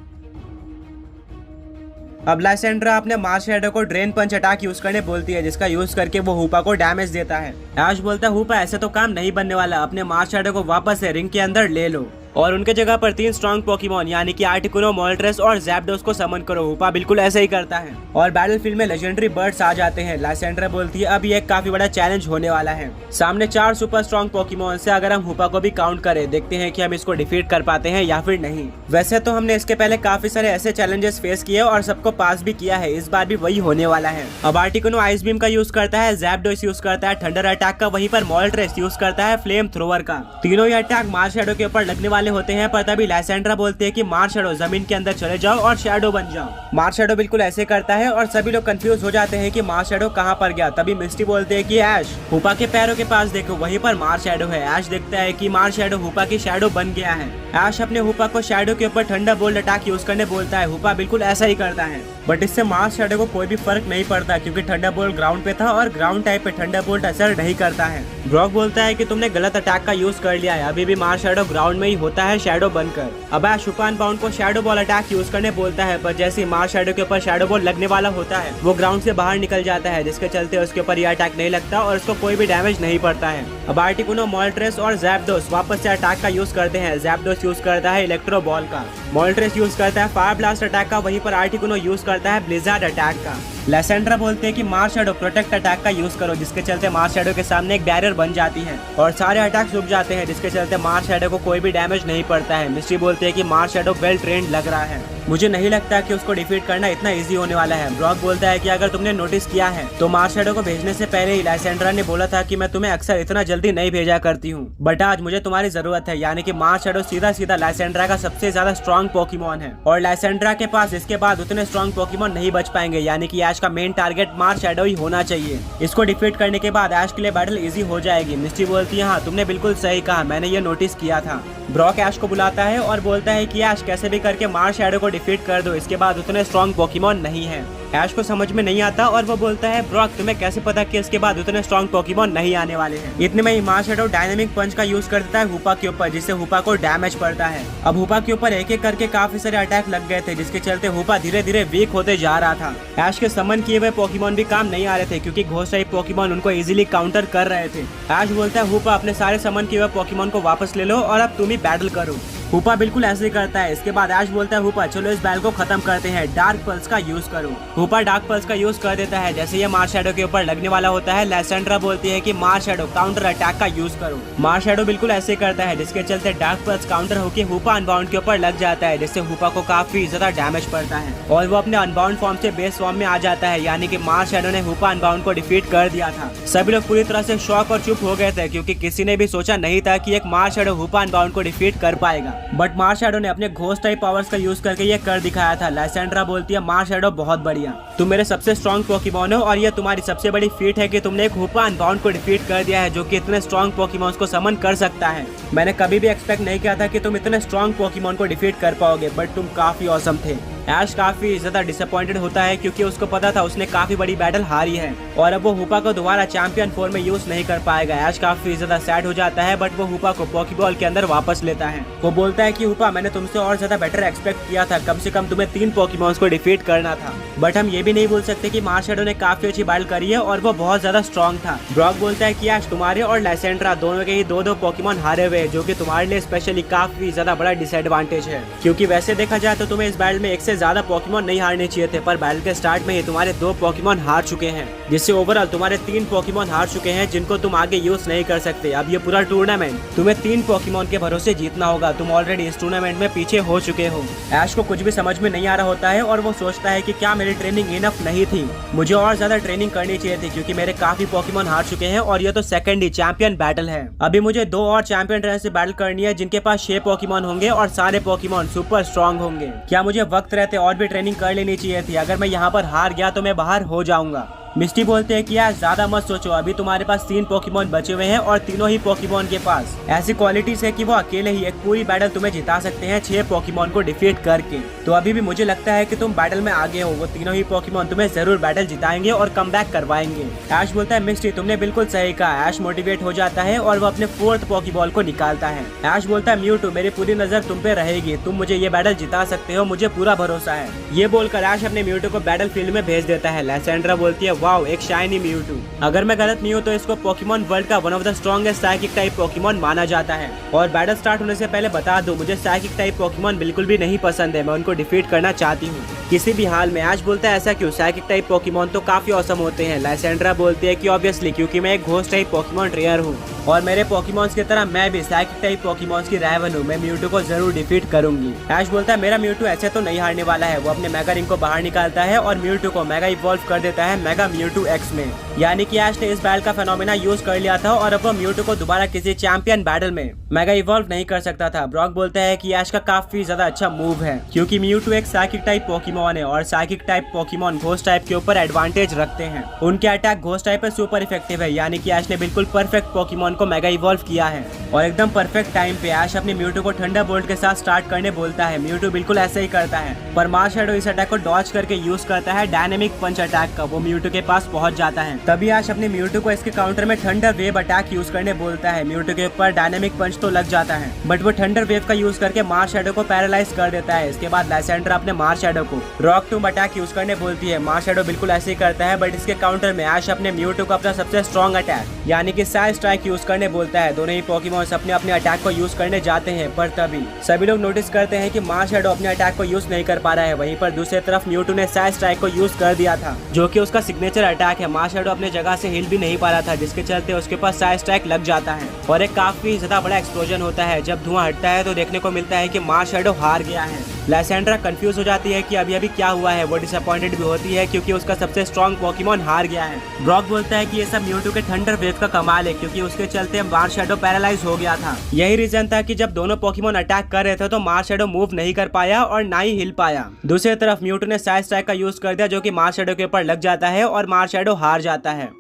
अब लैसेंड्रा अपने मार शैडो को ड्रेन पंच अटैक यूज करने बोलती है, जिसका यूज करके वो हुपा को डैमेज देता है। ऐश बोलता है हुपा ऐसे तो काम नहीं बनने वाला, अपने मार शैडो को वापस से रिंग के अंदर ले लो और उनके जगह पर 3 स्ट्रॉन्ग पोकेमॉन यानी कि आर्टिकुनो, मोल्ट्रेस और ज़ैप्डोस को समन करो। हुपा बिल्कुल ऐसे ही करता है और बैटलफील्ड में लेजेंडरी बर्ड्स आ जाते हैं। लैसेंड्रा बोलती है अब ये काफी बड़ा चैलेंज होने वाला है, सामने 4 सुपर स्ट्रॉन्ग पोकेमॉन से अगर हम हुपा को भी काउंट करें, देखते हैं कि हम इसको डिफीट कर पाते हैं या फिर नहीं। वैसे तो हमने इसके पहले काफी सारे ऐसे चैलेंजेस फेस किए और सबको पास भी किया है, इस बार भी वही होने वाला है। अब आर्टिकुनो आइस बीम का यूज करता है, ज़ैप्डोस यूज करता है थंडर अटैक का, वहीं पर मोल्ट्रेस यूज करता है फ्लेम थ्रोवर का। तीनों ही अटैक मार शैडो के ऊपर लगने वाले होते हैं, पर तभी लैसेंड्रा बोलते हैं कि मार शैडो जमीन के अंदर चले जाओ और शैडो बन जाओ। मार शैडो बिल्कुल ऐसे करता है और सभी लोग कंफ्यूज हो जाते हैं कि मार शैडो कहां पर गया। तभी मिस्टी बोलते हैं कि ऐश हुपा के पैरों के पास देखो, वहीं पर मार शैडो है। ऐश देखता है कि मार शैडो हुपा की शैडो बन गया है। ऐश अपने हुपा को शैडो के ऊपर ठंडा बोल्ट अटैक यूज करने बोलता है। हुपा बिल्कुल ऐसा ही करता है, बट इससे मार शैडो को कोई भी फर्क नहीं पड़ता, क्योंकि ठंडा बोल्ट ग्राउंड पे था और ग्राउंड टाइप पे ठंडा बोल्ट असर नहीं करता है। ब्रॉक बोलता है कि तुमने गलत अटैक का यूज कर लिया है, अभी भी मार शैडो ग्राउंड में ही होता है शैडो बनकर। अब ऐश हुपा अनबाउंड को शैडो बॉल अटैक यूज करने बोलता है, पर जैसे मार शैडो के ऊपर शैडो बॉल लगने वाला होता है वो ग्राउंड से बाहर निकल जाता है, जिसके चलते उसके ऊपर ये अटैक नहीं लगता और उसको कोई भी डैमेज नहीं पड़ता है। अब आर्टिकुनो, मोल्ट्रेस और ज़ैप्डोस वापस से अटैक का यूज करते हैं। ज़ैप्डोस यूज करता है इलेक्ट्रो बॉल का, मोल्ट्रेस यूज करता है फायर ब्लास्ट अटैक का, वहीं पर आर्टिकुनो यूज करता है ब्लिज़ार्ड अटैक का। लैसेंड्रा बोलते हैं कि मार्स शैडो प्रोटेक्ट अटैक का यूज करो, जिसके चलते मार्स शैडो के सामने एक बैरियर बन जाती है और सारे अटैक्स रुक जाते हैं, जिसके चलते मार्स शैडो को कोई भी डैमेज नहीं पड़ता है। मिस्ट्री बोलते हैं कि मार्स शैडो वेल ट्रेंड लग रहा है, मुझे नहीं लगता कि उसको डिफीट करना इतना इजी होने वाला है। ब्रॉक बोलता है कि अगर तुमने नोटिस किया है तो मार्स शैडो को भेजने से पहले ही लैसेंड्रा ने बोला था कि मैं तुम्हें अक्सर इतना जल्दी नहीं भेजा करती हूँ, बट आज मुझे तुम्हारी जरूरत है। यानी कि मार्स शैडो सीधा सीधा लैसेंड्रा का सबसे ज्यादा स्ट्रॉन्ग पोकेमॉन है और लैसेंड्रा के पास इसके बाद उतने स्ट्रॉन्ग पोकेमॉन नहीं बच पाएंगे। यानी कि ऐश का मेन टारगेट मार्स शैडो ही होना चाहिए। इसको डिफीट करने के बाद ऐश के लिए बैटल इजी हो जाएगी। मिस्ट्री बोलती है हाँ तुमने बिल्कुल सही कहा, मैंने ये नोटिस किया था। ब्रॉक ऐश को बुलाता है और बोलता है कि ऐश कैसे भी करके मार्स शैडो को डिफीट कर दो, इसके बाद उतने स्ट्रॉन्ग पोकेमॉन नहीं है। ऐश को समझ में नहीं आता और वो बोलता है ब्रॉक तुम्हें कैसे पता कि इसके बाद उतने स्ट्रॉन्ग पोकेमॉन नहीं आने वाले हैं। इतने में ही मार्स शैडो डायनेमिक पंच का यूज कर देता है हुपा के ऊपर, जिससे हुपा को डैमेज पड़ता है। अब हुपा के ऊपर एक एक करके काफी सारे अटैक लग गए थे, जिसके चलते हुपा धीरे धीरे वीक होते जा रहा था। ऐश के समन किए हुए पोकेमॉन भी काम नहीं आ रहे थे क्योंकि घोस्ट टाइप पोकेमॉन उनको इजीली काउंटर कर रहे थे। ऐश बोलता है हुपा अपने सारे समन किए हुए पोकेमॉन को वापस ले लो और अब तुम ही बैटल करो। हुपा बिल्कुल ऐसे ही करता है। इसके बाद ऐश बोलता है हुपा चलो इस बैल को खत्म करते हैं, डार्क पल्स का यूज करो। हुपा डार्क पल्स का यूज कर देता है। जैसे ये मार्स शैडो के ऊपर लगने वाला होता है, लैसेंड्रा बोलती है कि मार्स शैडो काउंटर अटैक का यूज करो। मार्स शैडो बिल्कुल ऐसे करता है, जिसके चलते डार्क पल्स काउंटर होकर हुपा अनबाउंड के ऊपर लग जाता है, जिससे हुपा को काफी ज्यादा डैमेज पड़ता है और वो अपने अनबाउंड फॉर्म से बेस फॉर्म में आ जाता है। यानी कि मार्स शैडो ने हुपा अनबाउंड को डिफीट कर दिया था। सभी लोग पूरी तरह से शॉक और चुप हो गए थे क्योंकि किसी ने भी सोचा नहीं था कि एक मार्स शैडो हुपा अनबाउंड को डिफीट कर पाएगा, बट मार्स शैडो ने अपने घोस्ट टाइप पावर्स का यूज करके ये कर दिखाया था। लैसेंड्रा बोलती है मार्स शैडो बहुत बढ़िया, तुम मेरे सबसे स्ट्रॉन्ग पोकेमॉन हो और ये तुम्हारी सबसे बड़ी फीट है कि तुमने एक हुपा अनबाउंड को डिफीट कर दिया है, जो कि इतने स्ट्रॉन्ग पोकेमॉन्स को समन कर सकता है। मैंने कभी भी एक्सपेक्ट नहीं किया था कि तुम इतने स्ट्रॉन्ग पोकेमॉन को डिफीट कर पाओगे, बट तुम काफी ऑसम थे। ऐश काफी ज्यादा डिसअपॉइंटेड होता है क्योंकि उसको पता था उसने काफी बड़ी बैटल हारी है और अब वो हुपा को दोबारा चैंपियन फॉर्म में यूज नहीं कर पाएगा। ऐश काफी ज्यादा सैड हो जाता है, बट वो हुपा को पोकेबॉल के अंदर वापस लेता है। वो बोलता है कि हुपा मैंने तुमसे और ज्यादा बेटर एक्सपेक्ट किया था, कम से कम तुम्हें 3 पोकेमॉन्स को डिफीट करना था, बट हम ये भी नहीं बोल सकते कि मार्स शैडो ने काफी अच्छी बैटल करी है और वो बहुत ज्यादा स्ट्रॉन्ग था। ब्रॉक बोलता है कि ऐश तुम्हारे और लैसेंड्रा दोनों के ही 2-2 पोकेमॉन हारे हुए, जो कि तुम्हारे लिए स्पेशली काफी ज्यादा बड़ा डिसएडवांटेज है, क्योंकि वैसे देखा जाए तो तुम्हें इस बैटल में 1 से ज्यादा पोकेमॉन नहीं हारने चाहिए थे, पर बैटल के स्टार्ट में ही तुम्हारे 2 पोकेमॉन हार चुके हैं, जिससे ओवरऑल तुम्हारे 3 पोकेमॉन हार चुके हैं जिनको तुम आगे यूज नहीं कर सकते। अब ये पूरा टूर्नामेंट तुम्हें 3 पोकेमॉन के भरोसे जीतना होगा, तुम ऑलरेडी इस टूर्नामेंट में पीछे हो चुके हो। ऐश को कुछ भी समझ में नहीं आ रहा होता है और वो सोचता है कि क्या मेरी ट्रेनिंग इनफ नहीं थी, मुझे और ज्यादा ट्रेनिंग करनी चाहिए थी क्योंकि मेरे काफी पोकेमॉन हार चुके हैं और ये तो सेकंड ही चैंपियन बैटल है। अभी मुझे 2 और चैंपियन ट्रेनर से बैटल करनी है जिनके पास 6 पोकेमॉन होंगे और सारे पोकेमॉन सुपर स्ट्रॉन्ग होंगे। क्या मुझे वक्त रहते और भी ट्रेनिंग कर लेनी चाहिए थी? अगर मैं यहाँ पर हार गया तो मैं बाहर हो जाऊंगा। मिस्टी बोलते हैं कि यार ज्यादा मत सोचो, अभी तुम्हारे पास 3 पोकेमॉन बचे हुए हैं और तीनों ही पोकेमॉन के पास ऐसी क्वालिटीज है कि वो अकेले ही एक पूरी बैटल तुम्हें जिता सकते हैं 6 पोकेमॉन को डिफीट करके। तो अभी भी मुझे लगता है कि तुम बैटल में आगे हो, वो तीनों ही पोकेमॉन तुम्हें जरूर बैटल जिताएंगे और कमबैक करवाएंगे। ऐश बोलता है मिस्टी तुमने बिल्कुल सही कहा। ऐश मोटिवेट हो जाता है और वो अपने 4th पोकेबॉल को निकालता है। ऐश बोलता है म्यूटू मेरी पूरी नजर तुम पे रहेगी, तुम मुझे ये बैटल जिता सकते हो, मुझे पूरा भरोसा है। ये बोलकर ऐश अपने म्यूटू को बैटल फील्ड में भेज देता है। लैसेंड्रा बोलती है वाओ एक शाइनी म्यूटू, अगर मैं गलत नहीं हूँ तो इसको पोकेमॉन वर्ल्ड का one of the strongest psychic type Pokemon माना जाता है। और बैटल स्टार्ट होने से पहले बता दूं मुझे साइकिक टाइप पोकेमॉन बिल्कुल भी नहीं पसंद है, मैं उनको डिफीट करना चाहती हूँ किसी भी हाल में। ऐश बोलता है ऐसा क्यों, साइकिक टाइप पोकेमॉन तो काफी औसम होते हैं। लैसेंड्रा बोलती है कि ऑब्वियसली क्योंकि मैं एक घोस्ट टाइप पोकेमॉन ट्रेनर हूँ और मेरे पोकेमॉन्स की तरह मैं भी साइकिक टाइप पोकेमॉन्स की राइवल हूँ, मैं म्यूटू को जरूर डिफीट करूंगी। ऐश बोलता है मेरा म्यूटू ऐसे तो नहीं हारने वाला है। वो अपने मेगा रिंग को बाहर निकालता है और म्यूटू को मेगा इवॉल्व कर देता है मेगा म्यूटू एक्स में। यानी कि ऐश ने इस बैटल का फेनोमेना यूज कर लिया था और अब वो म्यूटू को दोबारा किसी चैंपियन बैटल में मेगा इवॉल्व नहीं कर सकता था। ब्रॉक बोलता है कि ऐश का काफी ज्यादा अच्छा मूव है क्योंकि म्यूटू एक साइकिक टाइप पोकेमॉन है और psychic type Pokemon ghost type के ऊपर एडवांटेज रखते हैं, उनके अटैक घोस्ट टाइप पे सुपर इफेक्टिव है। यानी कि ऐश ने बिल्कुल परफेक्ट पोकेमॉन को मेगा इवॉल्व किया है और एकदम परफेक्ट टाइम पे ऐश अपने म्यूटू को थंडरबोल्ट के साथ स्टार्ट करने बोलता है। म्यूटू बिल्कुल ऐसे ही करता है, पर मार्स शैडो इस अटैक को डॉज करके यूज करता है डायनेमिक पंच अटैक का, वो म्यूटू के पास पहुंच जाता है। तभी ऐश अपने म्यूटू को इसके काउंटर में थंडर वेव अटैक यूज करने बोलता है। म्यूटू के ऊपर डायनेमिक पंच तो लग जाता है, बट वो थंडर वेव का यूज करके मार्स शैडो को पैरालाइज कर देता है। इसके बाद लैसेंड्रा अपने मार्स शैडो को रॉक टूम अटैक यूज करने बोलती है। मार्स शैडो बिल्कुल ऐसे ही करता है, बट इसके काउंटर में ऐश अपने म्यूटू को अपना सबसे स्ट्रॉन्ग अटैक यानी कि साइड स्ट्राइक यूज करने बोलता है। दोनों ही पोकेमॉन पॉकीमॉन्स अपने अपने अटैक को यूज करने जाते हैं, पर तभी सभी लोग नोटिस करते हैं कि मार शैडो अपने अटैक को यूज नहीं कर पा रहा है। वहीं पर दूसरी तरफ म्यूटू ने साइड स्ट्राइक को यूज कर दिया था, जो कि उसका सिग्नेचर अटैक है। मार शैडो अपने जगह से हिल भी नहीं पा रहा था, जिसके चलते उसके पास साइड स्ट्राइक लग जाता है और एक काफी ज्यादा बड़ा एक्सप्लोजन होता है। जब धुआं हटता है तो देखने को मिलता है कि मार शैडो हार गया है। लाइसेंड्रा कंफ्यूज हो जाती है कि अभी अभी क्या हुआ है। वो डिसअपॉइंटेड भी होती है क्योंकि उसका सबसे स्ट्रॉन्ग पॉकीमॉन हार गया है। ब्रॉक बोलता है कि ये सब म्यूटू के थंडर वेव का कमाल है, क्योंकि उसके चलते मार शैडो पैरालाइज हो गया था। यही रीजन था कि जब दोनों पॉकीमॉन अटैक कर रहे थे तो मार शैडो मूव नहीं कर पाया और ना ही हिल पाया। दूसरी तरफ म्यूटू ने साइड स्ट्राइक का यूज कर दिया, जो कि मार शैडो के ऊपर लग जाता है और मार शैडो हार जाता है।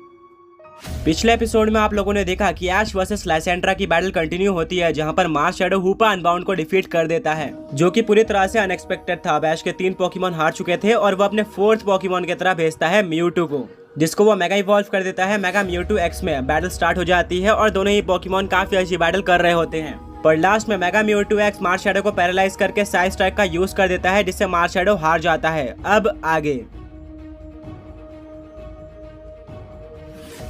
पिछले एपिसोड में आप लोगों ने देखा कि ऐश वर्सेस लाइसेंड्रा की बैटल कंटिन्यू होती है, जहां पर मार शैडो हूपा अनबाउंड को डिफीट कर देता है, जो कि पूरी तरह से अनएक्सपेक्टेड था। अब ऐश के 3 पॉकीमॉन हार चुके थे और वो अपने 4th पॉकीमॉन की तरह भेजता है म्यूटू को, जिसको वो मेगा इवॉल्व कर देता है मेगा म्यूटू एक्स में। बैटल स्टार्ट हो जाती है और दोनों ही पॉकीमॉन काफी अच्छी बैटल कर रहे होते हैं, पर लास्ट में मेगा म्यूटू एक्स मार शैडो को पैरालाइज करके साइड स्ट्राइक का यूज कर देता है, जिससे मार शैडो हार जाता है। अब आगे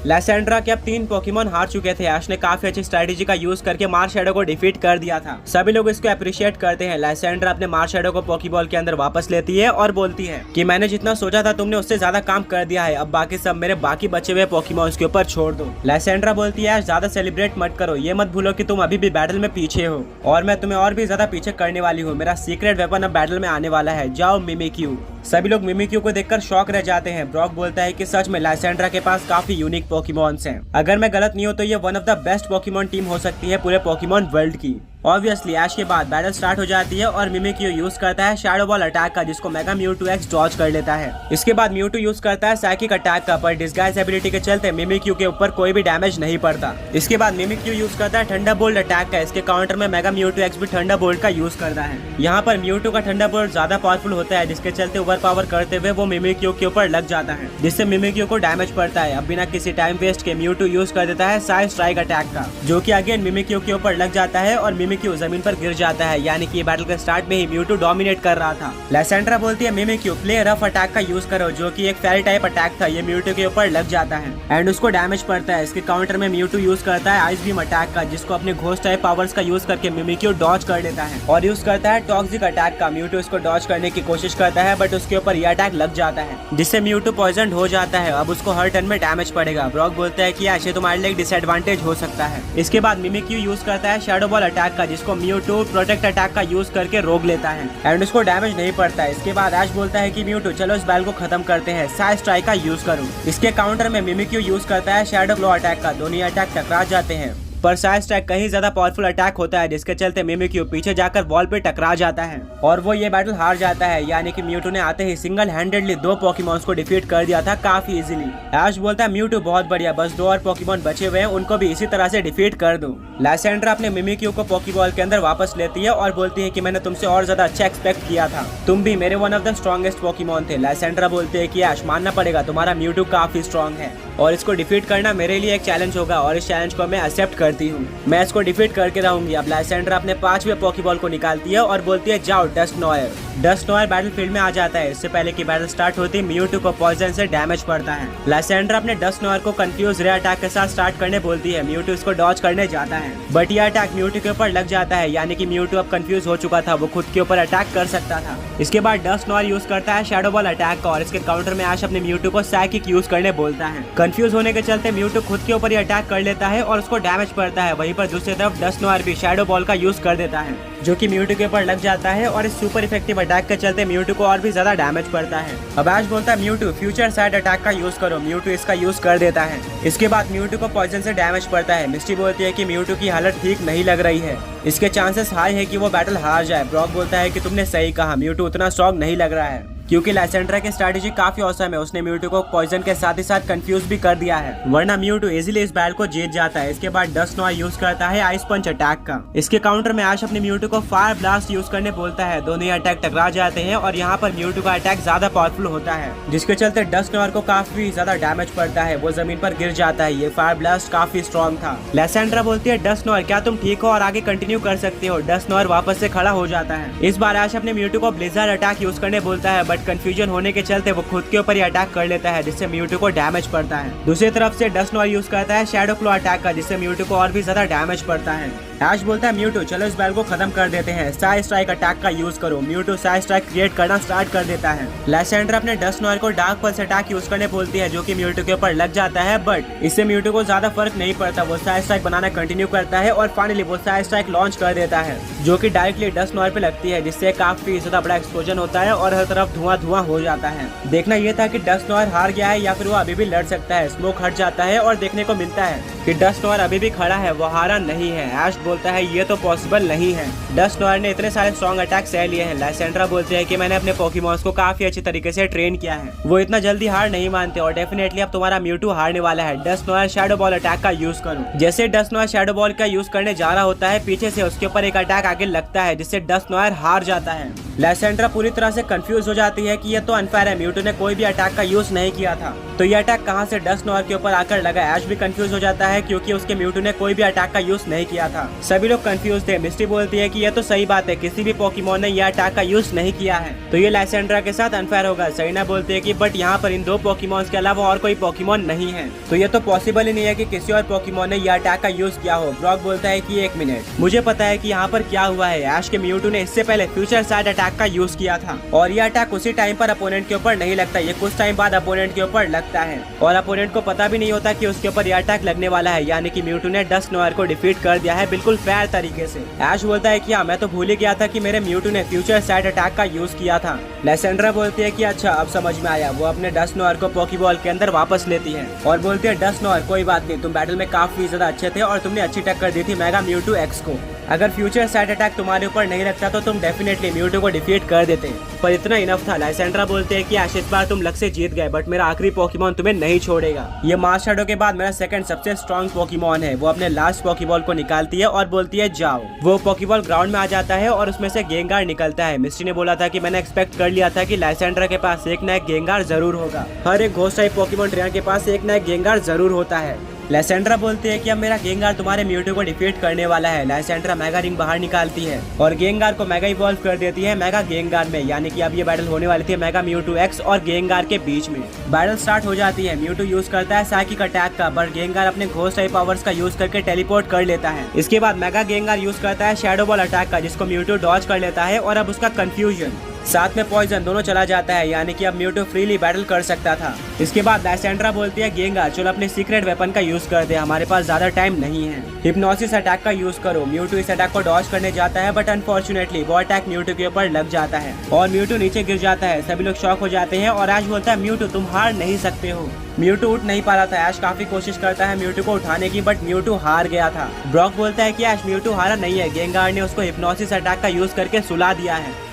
लाइसेंड्रा के अब 3 पॉकीमॉन हार चुके थे। ऐश ने काफी अच्छी स्ट्रेटेजी का यूज करके मार शैडो को डिफीट कर दिया था। सभी लोग इसको अप्रिशिएट करते हैं। लाइसेंड्रा अपने मार शैडो को पॉकीबॉल के अंदर वापस लेती है और बोलती है कि मैंने जितना सोचा था तुमने उससे ज्यादा काम कर दिया है, अब बाकी सब मेरे बाकी बचे हुए पॉकीमॉन्स के ऊपर छोड़ दो। लाइसेंड्रा बोलती है ज्यादा सेलिब्रेट मत करो, ये मत भूलो कि तुम अभी भी बैटल में पीछे हो और मैं तुम्हें और भी ज्यादा पीछे करने वाली हूँ। मेरा सीक्रेट वेपन अब बैटल में आने वाला है, जाओ मिमिक्यू। सभी लोग मिमिक्यू को देखकर शॉक रह जाते हैं। ब्रॉक बोलता है कि सच में लाइसेंड्रा के पास काफी यूनिक पॉकीमॉन्स हैं। अगर मैं गलत नहीं हूँ तो ये one of the best Pokémon team हो सकती है पूरे पॉकीमॉन वर्ल्ड की। ऑब्वियसली ऐश के बाद बैटल स्टार्ट हो जाती है और मिमिक्यू यूज करता है शैडो बॉल अटैक का, जिसको मेगा म्यूटू एक्स डॉज कर लेता है। इसके बाद म्यूटू यूज करता है साइकिक अटैक का, पर डिस्गाइज एबिलिटी के चलते मिमिक्यू के ऊपर कोई भी डैमेज नहीं पड़ता। इसके बाद मिमिक्यू यूज करता है थंडर बोल्ट अटैक का। इसके काउंटर में मेगा म्यूटू एक्स भी थंडर बोल्ट का यूज करता है। यहाँ पर म्यूटू का थंडर बोल्ट ज्यादा पावरफुल होता है, जिसके चलते ओवर पावर करते हुए वो मिमिक्यू के ऊपर लग जाता है, जिससे मिमिक्यू को डैमेज पड़ता है। अब बिना किसी टाइम वेस्ट के म्यूटू यूज कर देता है साइड स्ट्राइक अटैक का, जो कि अगेन मिमिक्यू के ऊपर लग जाता है और मिमिक्यू जमीन पर जाता है। यानी कि बैटल के स्टार्ट में ही म्यूटू डोमिनेट कर रहा था। लाइसेंड्रा बोलती है मिमिक्यू प्ले रफ अटैक का यूज करो, जो कि एक फेरी टाइप अटैक था। ये म्यूटू के ऊपर लग जाता है एंड उसको डैमेज पड़ता है। इसके काउंटर में म्यूटू यूज करता है आइस बीम अटैक का, जिसको अपने घोस्ट टाइप पावर्स का यूज करके मिमिक्यू डॉज कर लेता है और यूज करता है टॉक्सिक अटैक का। म्यूटू इसको डॉज करने की कोशिश करता है, बट उसके ऊपर ये अटैक लग जाता है, जिससे म्यूटू पॉइजन हो जाता है। अब उसको हर टर्न में डैमेज पड़ेगा। ब्रॉक बोलता है कि ऐसे तुम्हारे लिए डिसएडवांटेज हो सकता है। इसके बाद मिमिक्यू यूज करता है शैडो बॉल अटैक का, जिसको म्यूटू प्रोटेक्ट अटैक का यूज करके रोक लेता है एंड उसको डैमेज नहीं पड़ता है। इसके बाद ऐश बोलता है कि म्यूटू चलो इस बैल को खत्म करते हैं, साइड स्ट्राइक का यूज करो। इसके काउंटर में मिमिक्यू यूज करता है शैडो ग्लो अटैक का। दोनों अटैक टकरा जाते हैं, पर साइड स्ट्राइक कहीं ज्यादा पावरफुल अटैक होता है, जिसके चलते मिमिक्यू पीछे जाकर वॉल पे टकरा जाता है और वो ये बैटल हार जाता है। यानी कि म्यूटू ने आते ही सिंगल हैंडेडली 2 पॉकीमॉन्स को डिफीट कर दिया था काफी इजीली। ऐश बोलता है म्यूटू बहुत बढ़िया, बस 2 और पॉकीमॉन बचे हुए हैं, उनको भी इसी तरह से डिफीट कर दो। लाइसेंड्रा अपने मिमिक्यू को पॉकीबॉल के अंदर वापस लेती है और बोलती है कि मैंने तुमसे और ज्यादा अच्छा एक्सपेक्ट किया था, तुम भी मेरे one of the strongest Pokémon थे। लाइसेंड्रा बोलती है कि ऐश मानना पड़ेगा, तुम्हारा म्यूटू काफी स्ट्रॉन्ग है और इसको डिफीट करना मेरे लिए एक चैलेंज होगा और इस चैलेंज को मैं एक्सेप्ट करती हूँ, मैं इसको डिफीट करके रहूंगी। अब लाइसेंड्रा अपने 5वें पॉकीबॉल को निकालती है और बोलती है जाओ Dusknoir. Dusknoir battle field में आ जाता है। इससे पहले की बैटल स्टार्ट होती म्यूटू को पॉइजन से डैमेज पड़ता है। लाइसेंड्रा अपने डस्ट नॉयर को कंफ्यूज रे अटैक के साथ स्टार्ट करने बोलती है। म्यूटू इसको डॉज करने जाता है, बट यह अटैक म्यूटू के ऊपर लग जाता है। यानी कि म्यूटू अब कंफ्यूज हो चुका था, वो खुद के ऊपर अटैक कर सकता था। इसके बाद डस्ट नॉयर यूज करता है शैडो बॉल अटैक का और इसके काउंटर में ऐश अपने म्यूटू को साइकिक यूज करने बोलता है। कंफ्यूज होने के चलते म्यूटू खुद के ऊपर ही अटैक कर लेता है और उसको डैमेज पड़ता है। वहीं पर दूसरी तरफ डस्ट नॉयर भी शैडो बॉल का यूज कर देता है, जो कि म्यूटू के ऊपर लग जाता है और इस सुपर इफेक्टिव अटैक के चलते म्यूटू को और भी ज्यादा डैमेज पड़ता है। अब ऐश बोलता है म्यूटू फ्यूचर साइड अटैक का यूज करो। म्यूटू इसका यूज कर देता है। इसके बाद म्यूटू को पॉइजन से डैमेज पड़ता है। मिस्टी बोलती है कि म्यूटू की हालत ठीक नहीं लग रही है, इसके चांसेस हाई है कि वो बैटल हार जाए। ब्रॉक बोलता है कि तुमने सही कहा, म्यूटू उतना स्ट्रॉन्ग नहीं लग रहा है, क्योंकि लाइसेंड्रा की स्ट्रैटेजी काफी औसम है। उसने म्यूटू को पॉइजन के साथ ही साथ कंफ्यूज भी कर दिया है, वरना म्यूटू इजीली इस बैटल को जीत जाता है। इसके बाद डस्ट नॉयर यूज करता है आइस पंच अटैक का। इसके काउंटर में ऐश अपने म्यूटू को फायर ब्लास्ट यूज करने बोलता है। दोनों ही अटैक टकरा जाते हैं और यहाँ पर म्यूटू का अटैक ज्यादा पावरफुल होता है, जिसके चलते डस्ट नॉयर को काफी ज्यादा डैमेज पड़ता है, वो जमीन पर गिर जाता है। ये फायर ब्लास्ट काफी स्ट्रॉन्ग था। लाइसेंड्रा बोलती है डस्ट नॉयर क्या तुम ठीक हो और आगे कंटिन्यू कर सकते हो। डस्ट नॉयर वापस से खड़ा हो जाता है। इस बार ऐश अपने म्यूटू को ब्लिज़ार्ड अटैक यूज करने बोलता है, बट बट कंफ्यूजन होने के चलते वो खुद के ऊपर ही अटैक कर लेता है, जिससे म्यूटू को डैमेज पड़ता है। दूसरी तरफ से डस्ट नॉयर यूज करता है शैडो क्लॉ अटैक का, जिससे म्यूटू को और भी ज्यादा डैमेज पड़ता है। ऐश बोलता है म्यूटू चलो इस बैटल को खत्म कर देते हैं, साइड स्ट्राइक अटैक का यूज करो। म्यूटू साइड स्ट्राइक क्रिएट करना स्टार्ट कर देता है। लाइसेंड्रा अपने डस्ट नॉयर को डार्क पल्स अटैक यूज करने बोलती है, जो कि म्यूटू के ऊपर लग जाता है, बट इससे म्यूटू को ज्यादा फर्क नहीं पड़ता। वो साइड स्ट्राइक बनाना कंटिन्यू करता है और फाइनली वो साइड स्ट्राइक लॉन्च कर देता है, जो कि डायरेक्टली डस्ट नॉयर पे लगती है, जिससे काफी ज्यादा बड़ा एक्सप्लोजन होता है और हर तरफ धुआं धुआं हो जाता है। देखना यह था कि डस्ट नॉयर हार गया है या फिर वो अभी भी लड़ सकता है। स्मोक हट जाता है और देखने को मिलता है कि डस्ट नॉयर अभी भी खड़ा है, वो हारा नहीं है। ऐश बोलता है ये तो पॉसिबल नहीं है, डस्ट नॉयर ने इतने सारे स्ट्रॉन्ग अटैक सह लिए हैं। लाइसेंड्रा बोलते हैं कि मैंने अपने पोकेमॉन्स को काफी अच्छे तरीके से ट्रेन किया है, वो इतना जल्दी हार नहीं मानते और डेफिनेटली अब तुम्हारा म्यूटू हारने वाला है। Dusknoir shadow ball attack का यूज करो। जैसे डस्ट नॉयर शैडो बॉल का यूज करने जा रहा होता है, पीछे से उसके ऊपर एक अटैक आगे लगता है, जिससे डस्ट नॉयर हार जाता है। लाइसेंड्रा पूरी तरह से कंफ्यूज हो जाती है कि ये तो अनफेयर है, म्यूटू ने कोई भी अटैक का यूज नहीं किया था, तो ये अटैक कहां से डस्ट नॉयर के ऊपर आकर लगा। ऐश भी कंफ्यूज हो जाता है क्योंकि उसके म्यूटू ने कोई भी अटैक का यूज नहीं किया था। सभी लोग कंफ्यूज थे। मिस्टी बोलती है कि ये तो सही बात है, किसी भी पोकेमॉन ने ये अटैक का यूज नहीं किया है, तो ये लाइसेंड्रा के साथ अनफेयर होगा। सरीना बोलती है कि बट यहाँ पर इन दो पोकेमॉन्स के अलावा और कोई पोकेमॉन नहीं है, तो ये तो पॉसिबल ही नहीं है कि किसी और पोकेमॉन ने ये अटैक का यूज किया हो। ब्रॉक बोलता है कि एक मिनट, मुझे पता है कि यहाँ पर क्या हुआ है। ऐश के म्यूटू ने इससे पहले फ्यूचर साइड अटैक का यूज किया था और ये अटैक उसी टाइम पर अपोनेंट के ऊपर नहीं लगता, ये कुछ टाइम बाद अपोनेंट के ऊपर लगता है और अपोनेंट को पता भी नहीं होता कि उसके ऊपर ये अटैक लगने वाला है। यानी कि म्यूटू ने डस्ट नॉयर को डिफीट कर दिया है बिल्कुल फेयर तरीके से। ऐश बोलता है कि हाँ मैं तो भूल ही गया था कि मेरे म्यूटू ने फ्यूचर साइड अटैक का यूज किया था। लाइसेंड्रा बोलती है कि अच्छा अब समझ में आया। वो अपने डस्ट नॉयर को पोकेबॉल के अंदर वापस लेती है और बोलती है डस्ट नॉयर कोई बात नहीं, तुम बैटल में काफी ज्यादा अच्छे थे और तुमने अच्छी टक्कर दी थी मेगा म्यूटू एक्स को। अगर फ्यूचर साइड अटैक तुम्हारे ऊपर नहीं लगता तो तुम डेफिनेटली म्यूटू को डिफीट कर देते, पर इतना इनफ था। लाइसेंड्रा बोलते हैं कि आज इस बार तुम लक से जीत गए, बट मेरा आखिरी पोकेमॉन तुम्हें नहीं छोड़ेगा। ये मास शैडो के बाद मेरा सेकंड सबसे स्ट्रॉन्ग पोकेमॉन है। वो अपने लास्ट पोकेबॉल को निकालती है और बोलती है जाओ। वो पोकेबॉल ग्राउंड में आ जाता है और उसमें से गेंगार निकलता है। मिस्टी ने बोला था कि मैंने एक्सपेक्ट कर लिया था कि लाइसेंड्रा के पास एक ना एक गेंगार जरूर होगा। हर एक घोस्ट टाइप पोकेमॉन ट्रेनर के पास एक ना एक गेंगार जरूर होता है। लाइसेंड्रा बोलती है कि अब मेरा गेंगार तुम्हारे म्यूटू को डिफीट करने वाला है। लाइसेंड्रा मेगा रिंग बाहर निकालती है और गेंगार को मेगा इवॉल्व कर देती है मेगा गेंगार में। यानी कि अब ये बैटल होने वाली थी मेगा म्यूटू एक्स और गेंगार के बीच में। बैटल स्टार्ट हो जाती है। म्यूटू यूज करता है साइकिक अटैक का, पर गेंगार अपने घोस्ट टाइप पावर्स का यूज करके टेलीपोर्ट कर लेता है। इसके बाद मेगा गेंगार यूज करता है शैडो बॉल अटैक का, जिसको म्यूटू डॉज कर लेता है और अब उसका कंफ्यूजन साथ में पॉइजन दोनों चला जाता है। यानी कि अब म्यूटू फ्रीली बैटल कर सकता था। इसके बाद लाइसेंड्रा बोलती है गेंगार चलो अपने सीक्रेट वेपन का यूज कर दे, हमारे पास ज्यादा टाइम नहीं है। हिप्नोसिस अटैक का यूज करो। म्यूटू इस अटैक को डॉज करने जाता है, बट अनफॉर्चुनेटली वो अटैक म्यूटू के ऊपर लग जाता है और म्यूटू नीचे गिर जाता है। सभी लोग शॉक हो जाते हैं और ऐश बोलता है म्यूटू तुम हार नहीं सकते हो। म्यूटू उठ नहीं पा रहा था। ऐश काफी कोशिश करता है म्यूटू को उठाने की, बट म्यूटू हार गया था। ब्रॉक बोलता है कि ऐश म्यूटू हारा नहीं है, गेंगार ने उसको हिप्नोसिस अटैक का यूज करके सुला दिया है।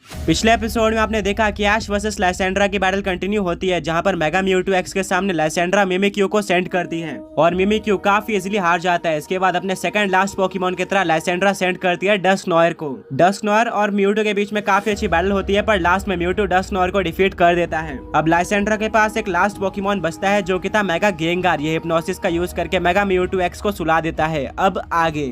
पिछले एपिसोड में आपने देखा कि ऐश वर्सेस लाइसेंड्रा की बैटल कंटिन्यू होती है, जहां पर मेगा म्यूटू एक्स के सामने लाइसेंड्रा मिमिक्यू को सेंड करती है और मिमिक्यू काफी इजीली हार जाता है। इसके बाद अपने सेकंड लास्ट पोकेमॉन की तरह लाइसेंड्रा सेंड करती है डस्ट नॉयर को। डस्ट नॉयर और म्यूटू के बीच में काफी अच्छी बैटल होती है, पर लास्ट में म्यूटू डस्ट नॉयर को डिफीट कर देता है। अब लाइसेंड्रा के पास एक लास्ट पोकेमॉन बचता है, जो कि था मेगा गेंगार। ये हिप्नोसिस का यूज करके मेगा म्यूटू एक्स को सुला देता है। अब आगे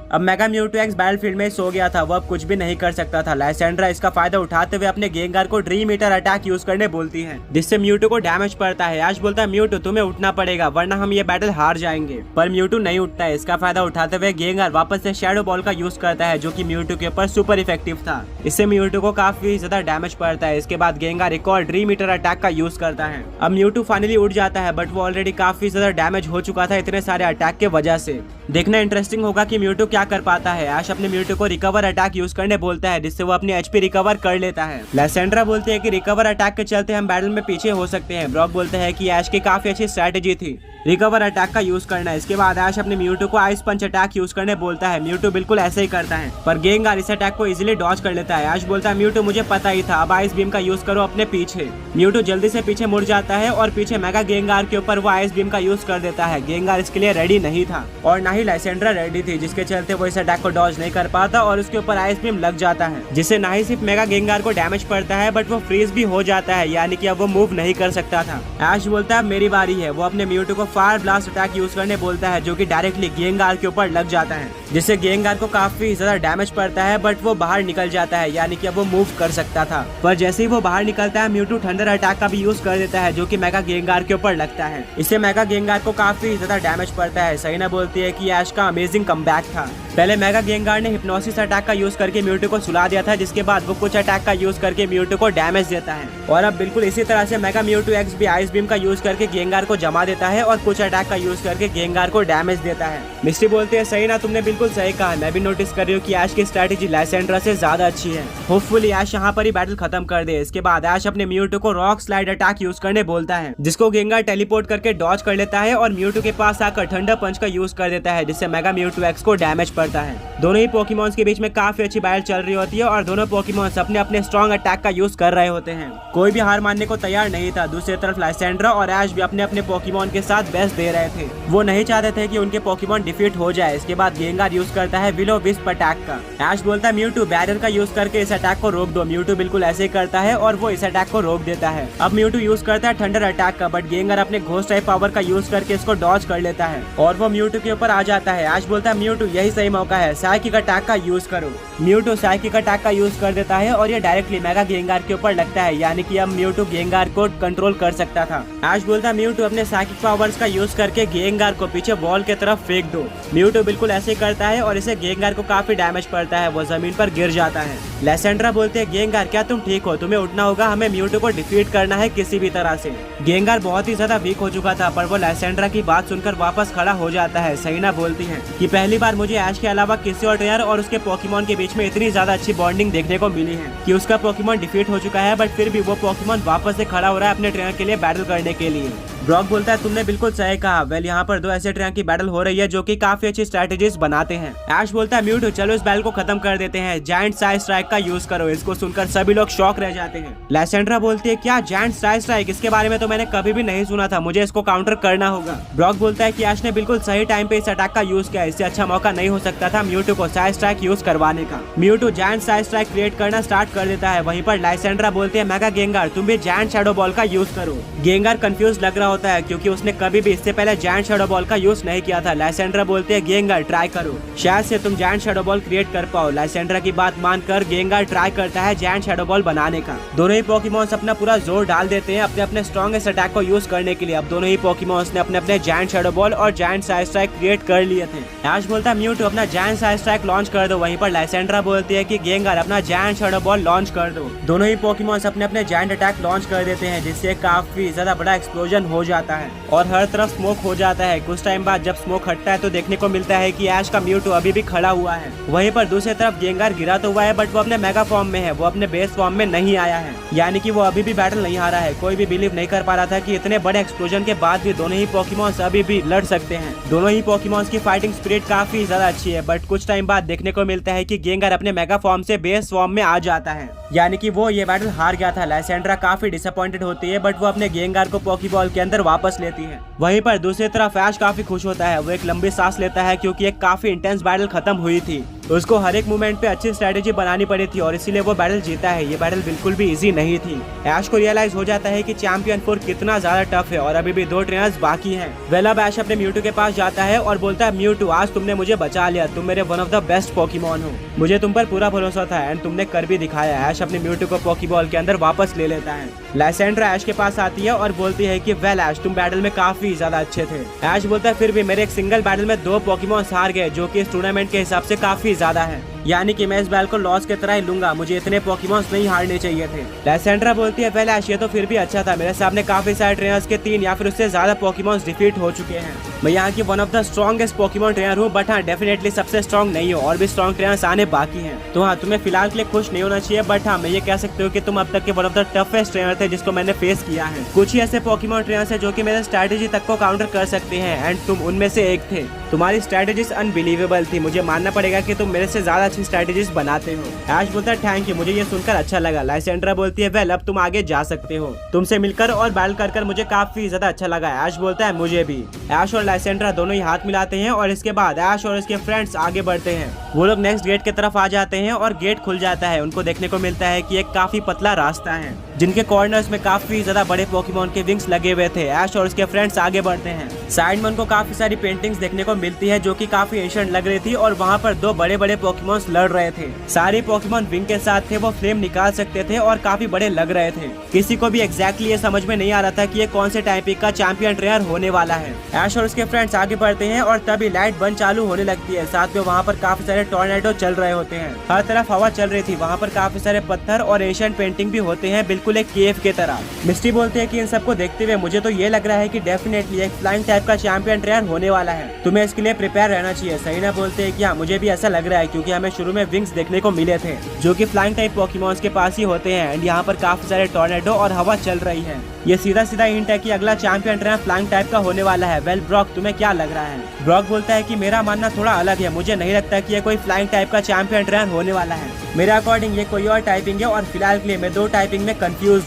अब मेगा म्यूटू एक्स बैटलफील्ड में सो गया था, वो अब कुछ भी नहीं कर सकता था। लाइसेंड्रा इसका फायदा उठाते हुए अपने गेंगार को ड्रीम ईटर अटैक यूज करने बोलती है, जिससे म्यूटू को डैमेज पड़ता है। ऐश बोलता है म्यूटू तुम्हें उठना पड़ेगा वरना हम ये बैटल हार जाएंगे, पर म्यूटू नहीं उठता है। इसका फायदा उठाते हुए गेंगार वापस से शैडो बॉल का यूज करता है, जो कि म्यूटू के ऊपर सुपर इफेक्टिव था। इससे म्यूटू को काफी ज्यादा डैमेज पड़ता है। इसके बाद गेंगार एक और ड्रीम ईटर अटैक का यूज करता है। अब म्यूटू फाइनली उठ जाता है, बट वो ऑलरेडी काफी ज्यादा डैमेज हो चुका था इतने सारे अटैक के वजह से। देखना इंटरेस्टिंग होगा कि म्यूटू क्या कर पाता है। ऐश अपने म्यूटू को रिकवर अटैक यूज करने बोलता है, जिससे वो अपनी एचपी रिकवर कर लेता है। लाइसेंड्रा बोलते हैं कि रिकवर अटैक के चलते हम बैटल में पीछे हो सकते हैं। ब्रॉक बोलते हैं कि ऐश की काफी अच्छी स्ट्रैटेजी थी रिकवर अटैक का यूज करना। इसके बाद ऐश अपने म्यूटू को आइस पंच अटैक यूज करने बोलता है। म्यूटू बिल्कुल ऐसे ही करता है, पर गेंगार इस अटैक को इजीली डॉज कर लेता है। ऐश बोलता है म्यूटू मुझे पता ही था, अब आइस बीम का यूज करो अपने पीछे। म्यूटू जल्दी से पीछे मुड़ जाता है और पीछे मेगा गेंगार के ऊपर वो आइस बीम का यूज कर देता है। गेंगार इसके लिए रेडी नहीं था और ना ही लाइसेंड्रा रेडी थी, जिसके चलते चलते वो इस अटैक को डॉज नहीं कर पाता और उसके ऊपर आइस बीम लग जाता है, जिससे ना ही सिर्फ मेगा गेंगार को डैमेज पड़ता है बट वो फ्रीज भी हो जाता है, यानी कि अब वो मूव नहीं कर सकता था। ऐश बोलता है मेरी बारी है। वो अपने म्यूटू को फायर ब्लास्ट अटैक यूज करने बोलता है, जो कि डायरेक्टली गेंगार के ऊपर लग जाता है, जिससे गेंगार को काफी ज्यादा डैमेज पड़ता है बट वो बाहर निकल जाता है, यानी कि अब वो मूव कर सकता था। पर जैसे ही वो बाहर निकलता है म्यूटू थंडर अटैक का भी यूज कर देता है, जो कि मेगा गेंगार के ऊपर लगता है। इससे मेगा गेंगार को काफी ज्यादा डैमेज पड़ता है। सहीना बोलती है कि ऐश का अमेजिंग कमबैक था। पहले मेगा गेंगार ने हिप्नोसिस अटैक का यूज करके म्यूटू को सुला दिया था, जिसके बाद वो कुछ अटैक का यूज करके म्यूटू को डैमेज देता है, और अब बिल्कुल इसी तरह से मेगा म्यूटू एक्स भी आइस बीम का यूज करके गेंगार को जमा देता है और कुछ अटैक का यूज करके गेंगार को डैमेज देता है। मिस्ट्री बोलती है सही ना, तुमने बिल्कुल सही कहा। मैं भी नोटिस कर रही हूँ कि ऐश की स्ट्रेटेजी लाइसेंड्रा से ज्यादा अच्छी है। होपफुली ऐश यहाँ पर ही बैटल खत्म कर दे। इसके बाद ऐश अपने म्यूटू को रॉक स्लाइड अटैक यूज करने बोलता है, जिसको गेंगार टेलीपोर्ट करके डॉज कर लेता है और म्यूटू के पास आकर थंडर पंच का यूज कर देता है, जिससे मेगा म्यूटू एक्स को डैमेज पड़ता है। दोनों ही पोकेमॉन्स के बीच में काफी अच्छी बैटल चल रही होती है और दोनों पोकेमॉन्स अपने अपने स्ट्रॉन्ग अटैक का यूज कर रहे होते हैं। कोई भी हार मानने को तैयार नहीं था। दूसरी तरफ लाइसेंड्रा और ऐश भी अपने अपने पोकेमॉन के साथ बेस्ट दे रहे थे। वो नहीं चाहते थे कि उनके पोकेमॉन डिफीट हो जाए। इसके बाद गेंगार यूज करता है विलो विस्प अटैक का। ऐश बोलता है म्यूटू बैरियर का यूज करके इस अटैक को रोक दो। म्यूटू बिल्कुल ऐसे ही करता है और वो इस अटैक को रोक देता है। अब म्यूटू यूज करता है थंडर अटैक का, बट गेंगार अपने घोस्ट टाइप पावर का यूज करके इसको डॉज कर लेता है और वो म्यूटू के ऊपर आ जाता है। ऐश बोलता है म्यूटू यही सही मौका है, साइकिक अटैक का यूज करो। म्यूटू साइकिक अटैक का यूज कर देता है और ये डायरेक्टली मेगा गेंगार के ऊपर लगता है, यानी कि अब म्यूटू गेंगार को कंट्रोल कर सकता था। ऐश बोलता है म्यूटू अपने साइकिक पावर्स का यूज करके गेंगार को पीछे वॉल के तरफ फेंक दो। म्यूटू बिल्कुल ऐसे ही करता है और इसे गेंगार को काफी डैमेज पड़ता है। वो जमीन पर गिर जाता है। लाइसेंड्रा बोलते हैं गेंगार क्या तुम ठीक हो? तुम्हें उठना होगा, हमें म्यूटू को डिफीट करना है किसी भी तरह से। गेंगार बहुत ही ज्यादा वीक हो चुका था, पर वो लाइसेंड्रा की बात सुनकर वापस खड़ा हो जाता है। सहीना बोलती है कि पहली बार मुझे ऐश के अलावा किसी और ट्रेनर और उसके पोकेमॉन के बीच में इतनी ज्यादा अच्छी बॉन्डिंग देखने को मिली है कि उसका पोकेमॉन डिफीट हो चुका है, बट फिर भी वो पोकेमॉन वापस से खड़ा हो रहा है अपने ट्रेनर के लिए बैटल करने के लिए। ब्रॉक बोलता है तुमने बिल्कुल सही कहा। वेल यहाँ पर दो ऐसे ट्रेनर की बैटल हो रही है जो कि काफी अच्छी स्ट्रेटेजीज बनाते हैं। ऐश बोलता है म्यूटू चलो इस बैटल को खत्म कर देते हैं, जायंट साइज स्ट्राइक का यूज करो। इसको सुनकर सभी लोग शॉक रह जाते हैं। लाइसेंड्रा बोलती है क्या जायंट साइज स्ट्राइक? इसके बारे में तो मैंने कभी भी नहीं सुना था, मुझे इसको काउंटर करना होगा। ब्रॉक बोलता है कि ऐश ने बिल्कुल सही टाइम पे इस अटैक का यूज किया, इससे अच्छा मौका नहीं हो सकता था म्यूटू को साइज स्ट्राइक यूज करवाने का। Mewtwo giant size strike create करना स्टार्ट कर देता है। वहीं पर लाइसेंड्रा बोलते हैं मेगा गेंगार तुम भी जायंट शैडो बॉल का यूज करो। गेंगार कंफ्यूज लग रहा होता है क्योंकि उसने कभी भी इससे पहले जायंट शैडो बॉल का यूज नहीं किया था। लाइसेंड्रा बोलते हैं गेंगार ट्राई करो, शायद से तुम जायंट शैडो बॉल क्रिएट कर पाओ। लाइसेंड्रा की बात मानकर गेंगार ट्राई करता है जायंट शैडो बॉल बनाने का। दोनों ही पोकेमॉन्स अपना पूरा जोर डाल देते हैं अपने अपने स्ट्रॉन्गेस्ट अटैक को यूज करने के लिए। अब दोनों ही पोकेमॉन्स ने अपने अपने जायंट शैडो बॉल और जायंट साइज स्ट्राइक क्रिएट कर लिए थे। ऐश बोलता है म्यूटू अपना जायंट साइज स्ट्राइक लॉन्च कर दो। वहीं पर लाइसेंड्रा बोलती है कि गेंगार अपना जायंट शैडो बॉल लॉन्च कर दो। दोनों ही पोकेमॉन्स अपने अपने जायंट अटैक लॉन्च कर देते हैं, जिससे काफी ज्यादा बड़ा एक्सप्लोजन हो जाता है और हर तरफ स्मोक हो जाता है। कुछ टाइम बाद जब स्मोक हटता है तो देखने को मिलता है कि ऐश का म्यूटू अभी भी खड़ा हुआ है। वहीं पर दूसरी तरफ गेंगार गिरा तो हुआ है, बट वो अपने मेगा फॉर्म में है, वो अपने बेस फॉर्म में नहीं आया है, यानी कि वो अभी भी बैटल नहीं हारा है। कोई भी बिलीव नहीं कर पा रहा था कि इतने बड़े एक्सप्लोजन के बाद भी दोनों ही पोकेमॉन्स अभी भी लड़ सकते हैं। दोनों ही पोकेमॉन्स की फाइटिंग स्पिरिट काफी ज्यादा अच्छी है, बट कुछ टाइम बाद देखने को मिलता है कि गेंगार अपने मेगा फॉर्म से बेस फॉर्म में आ जाता है, यानी कि वो ये बैटल हार गया था। लाइसेंड्रा काफी डिसअपॉइंटेड होती है, बट वो अपने गेंगार को पोकेबॉल के अंदर वापस लेती है। वहीं पर दूसरी तरफ ऐश काफी खुश होता है। वो एक लंबी सांस लेता है क्योंकि एक काफी इंटेंस बैटल खत्म हुई थी। उसको हर एक मूवमेंट पे अच्छी स्ट्रेटेजी बनानी पड़ी थी और इसीलिए वो बैटल जीता है। ये बैटल बिल्कुल भी इजी नहीं थी। ऐश को रियलाइज हो जाता है कि चैंपियन 4 कितना ज्यादा टफ है और अभी भी 2 ट्रेनर्स बाकी हैं। वेल अब ऐश अपने म्यूटू के पास जाता है और बोलता है म्यूटू आज तुमने मुझे बचा लिया, तुम मेरे one of the best Pokemon हो, मुझे तुम पर पूरा भरोसा था एंड तुमने कर भी दिखाया। ऐश अपने म्यूटू को पोकेबॉल के अंदर वापस ले लेता है। लाइसेंड्रा ऐश के पास आती है और बोलती है कि वेल ऐश तुम बैटल में काफी ज्यादा अच्छे थे। ऐश बोलता है फिर भी मेरे एक सिंगल बैटल में 2 पोकेमॉन्स हार गए, जो कि इस टूर्नामेंट के हिसाब से काफी ज्यादा है, यानी कि मैं इस बैटल को लॉस की तरह ही लूंगा, मुझे इतने पोकेमॉन्स नहीं हारने चाहिए थे। लाइसेंड्रा बोलती है वेल ऐश ये तो फिर भी अच्छा था, मेरे सामने काफी सारे ट्रेनर्स के 3 या फिर उससे ज्यादा पोकेमॉन्स डिफीट हो चुके हैं। मैं यहाँ की one of the strongest Pokemon trainer हूँ, बट हाँ डेफिनेटली सबसे स्ट्रॉन्ग नहीं हो, और भी स्ट्रॉन्ग ट्रेनर्स आने बाकी हैं। तो हाँ तुम्हें फिलहाल के लिए खुश नहीं होना चाहिए, बट हाँ मैं ये कह सकती हूँ कि तुम अब तक के one of the toughest trainer थे जिसको मैंने फेस किया है। कुछ ही ऐसे पोकेमॉन ट्रेनर्स है जो कि मेरे स्ट्रेटेजी तक को काउंटर कर सकते हैं एंड तुम उनमें से एक थे। तुम्हारी स्ट्रेटेजीज अनबिलीवेबल थी, मुझे मानना पड़ेगा कि तुम मेरे से ज्यादा अच्छी स्ट्रेटेजीज बनाते हो। ऐश बोलता है थैंक यू, मुझे ये सुनकर अच्छा लगा। लाइसेंड्रा बोलती है वेल अब तुम आगे जा सकते हो, तुमसे मिलकर और बैटल कर मुझे काफी ज्यादा अच्छा लगा। ऐश बोलता है मुझे भी। ऐश और लाइसेंड्रा दोनों ही हाथ मिलाते हैं और इसके बाद ऐश और इसके फ्रेंड्स आगे बढ़ते हैं। वो लोग नेक्स्ट गेट की तरफ आ जाते हैं और गेट खुल जाता है। उनको देखने को मिलता है कि एक काफी पतला रास्ता है जिनके कॉर्नर्स में काफी ज्यादा बड़े पोकेमॉन के विंग्स लगे हुए थे। ऐश और उसके फ्रेंड्स आगे बढ़ते हैं। साइड में उनको काफी सारी पेंटिंग्स देखने को मिलती है जो कि काफी एशियंट लग रही थी और वहाँ पर दो बड़े बड़े पोकेमॉन्स लड़ रहे थे। सारे पोकेमॉन विंग के साथ थे, वो फ्लेम निकाल सकते थे और काफी बड़े लग रहे थे। किसी को भी एग्जैक्टली ये समझ में नहीं आ रहा था कि ये कौन से टाइपिक का चैंपियन ट्रेनर होने वाला है। ऐश और उसके फ्रेंड्स आगे बढ़ते हैं और तभी लाइट बंद चालू होने लगती है। साथ में वहाँ पर काफी सारे टॉर्नेडो चल रहे होते हैं। हर तरफ हवा चल रही थी। वहाँ पर काफी सारे पत्थर और एशियंट पेंटिंग भी होते हैं, बिल्कुल एक केव के तरह। मिस्टी बोलते हैं कि इन सबको देखते हुए मुझे तो ये लग रहा है कि डेफिनेटली एक फ्लाइंग टाइप का चैंपियन ट्रेनर होने वाला है, तुम्हें इसके लिए प्रिपेयर रहना चाहिए। सहीना बोलते हैं कि हाँ मुझे भी ऐसा लग रहा है क्योंकि हमें शुरू में विंग्स देखने को मिले थे जो कि फ्लाइंग टाइप पोकेमॉन्स के पास ही होते हैं एंड यहाँ पर काफी सारे टॉर्नेडो और हवा चल रही है। ये सीधा सीधा हिंट है कि अगला चैंपियन ट्रेनर फ्लाइंग टाइप का होने वाला है। वेल ब्रॉक तुम्हें क्या लग रहा है? ब्रॉक बोलता है कि मेरा मानना थोड़ा अलग है, मुझे नहीं लगता कि ये कोई फ्लाइंग टाइप का चैंपियन ट्रेनर होने वाला है। मेरे अकॉर्डिंग ये कोई और टाइपिंग है और फिलहाल के लिए मैं दो टाइपिंग में कंफ्यूज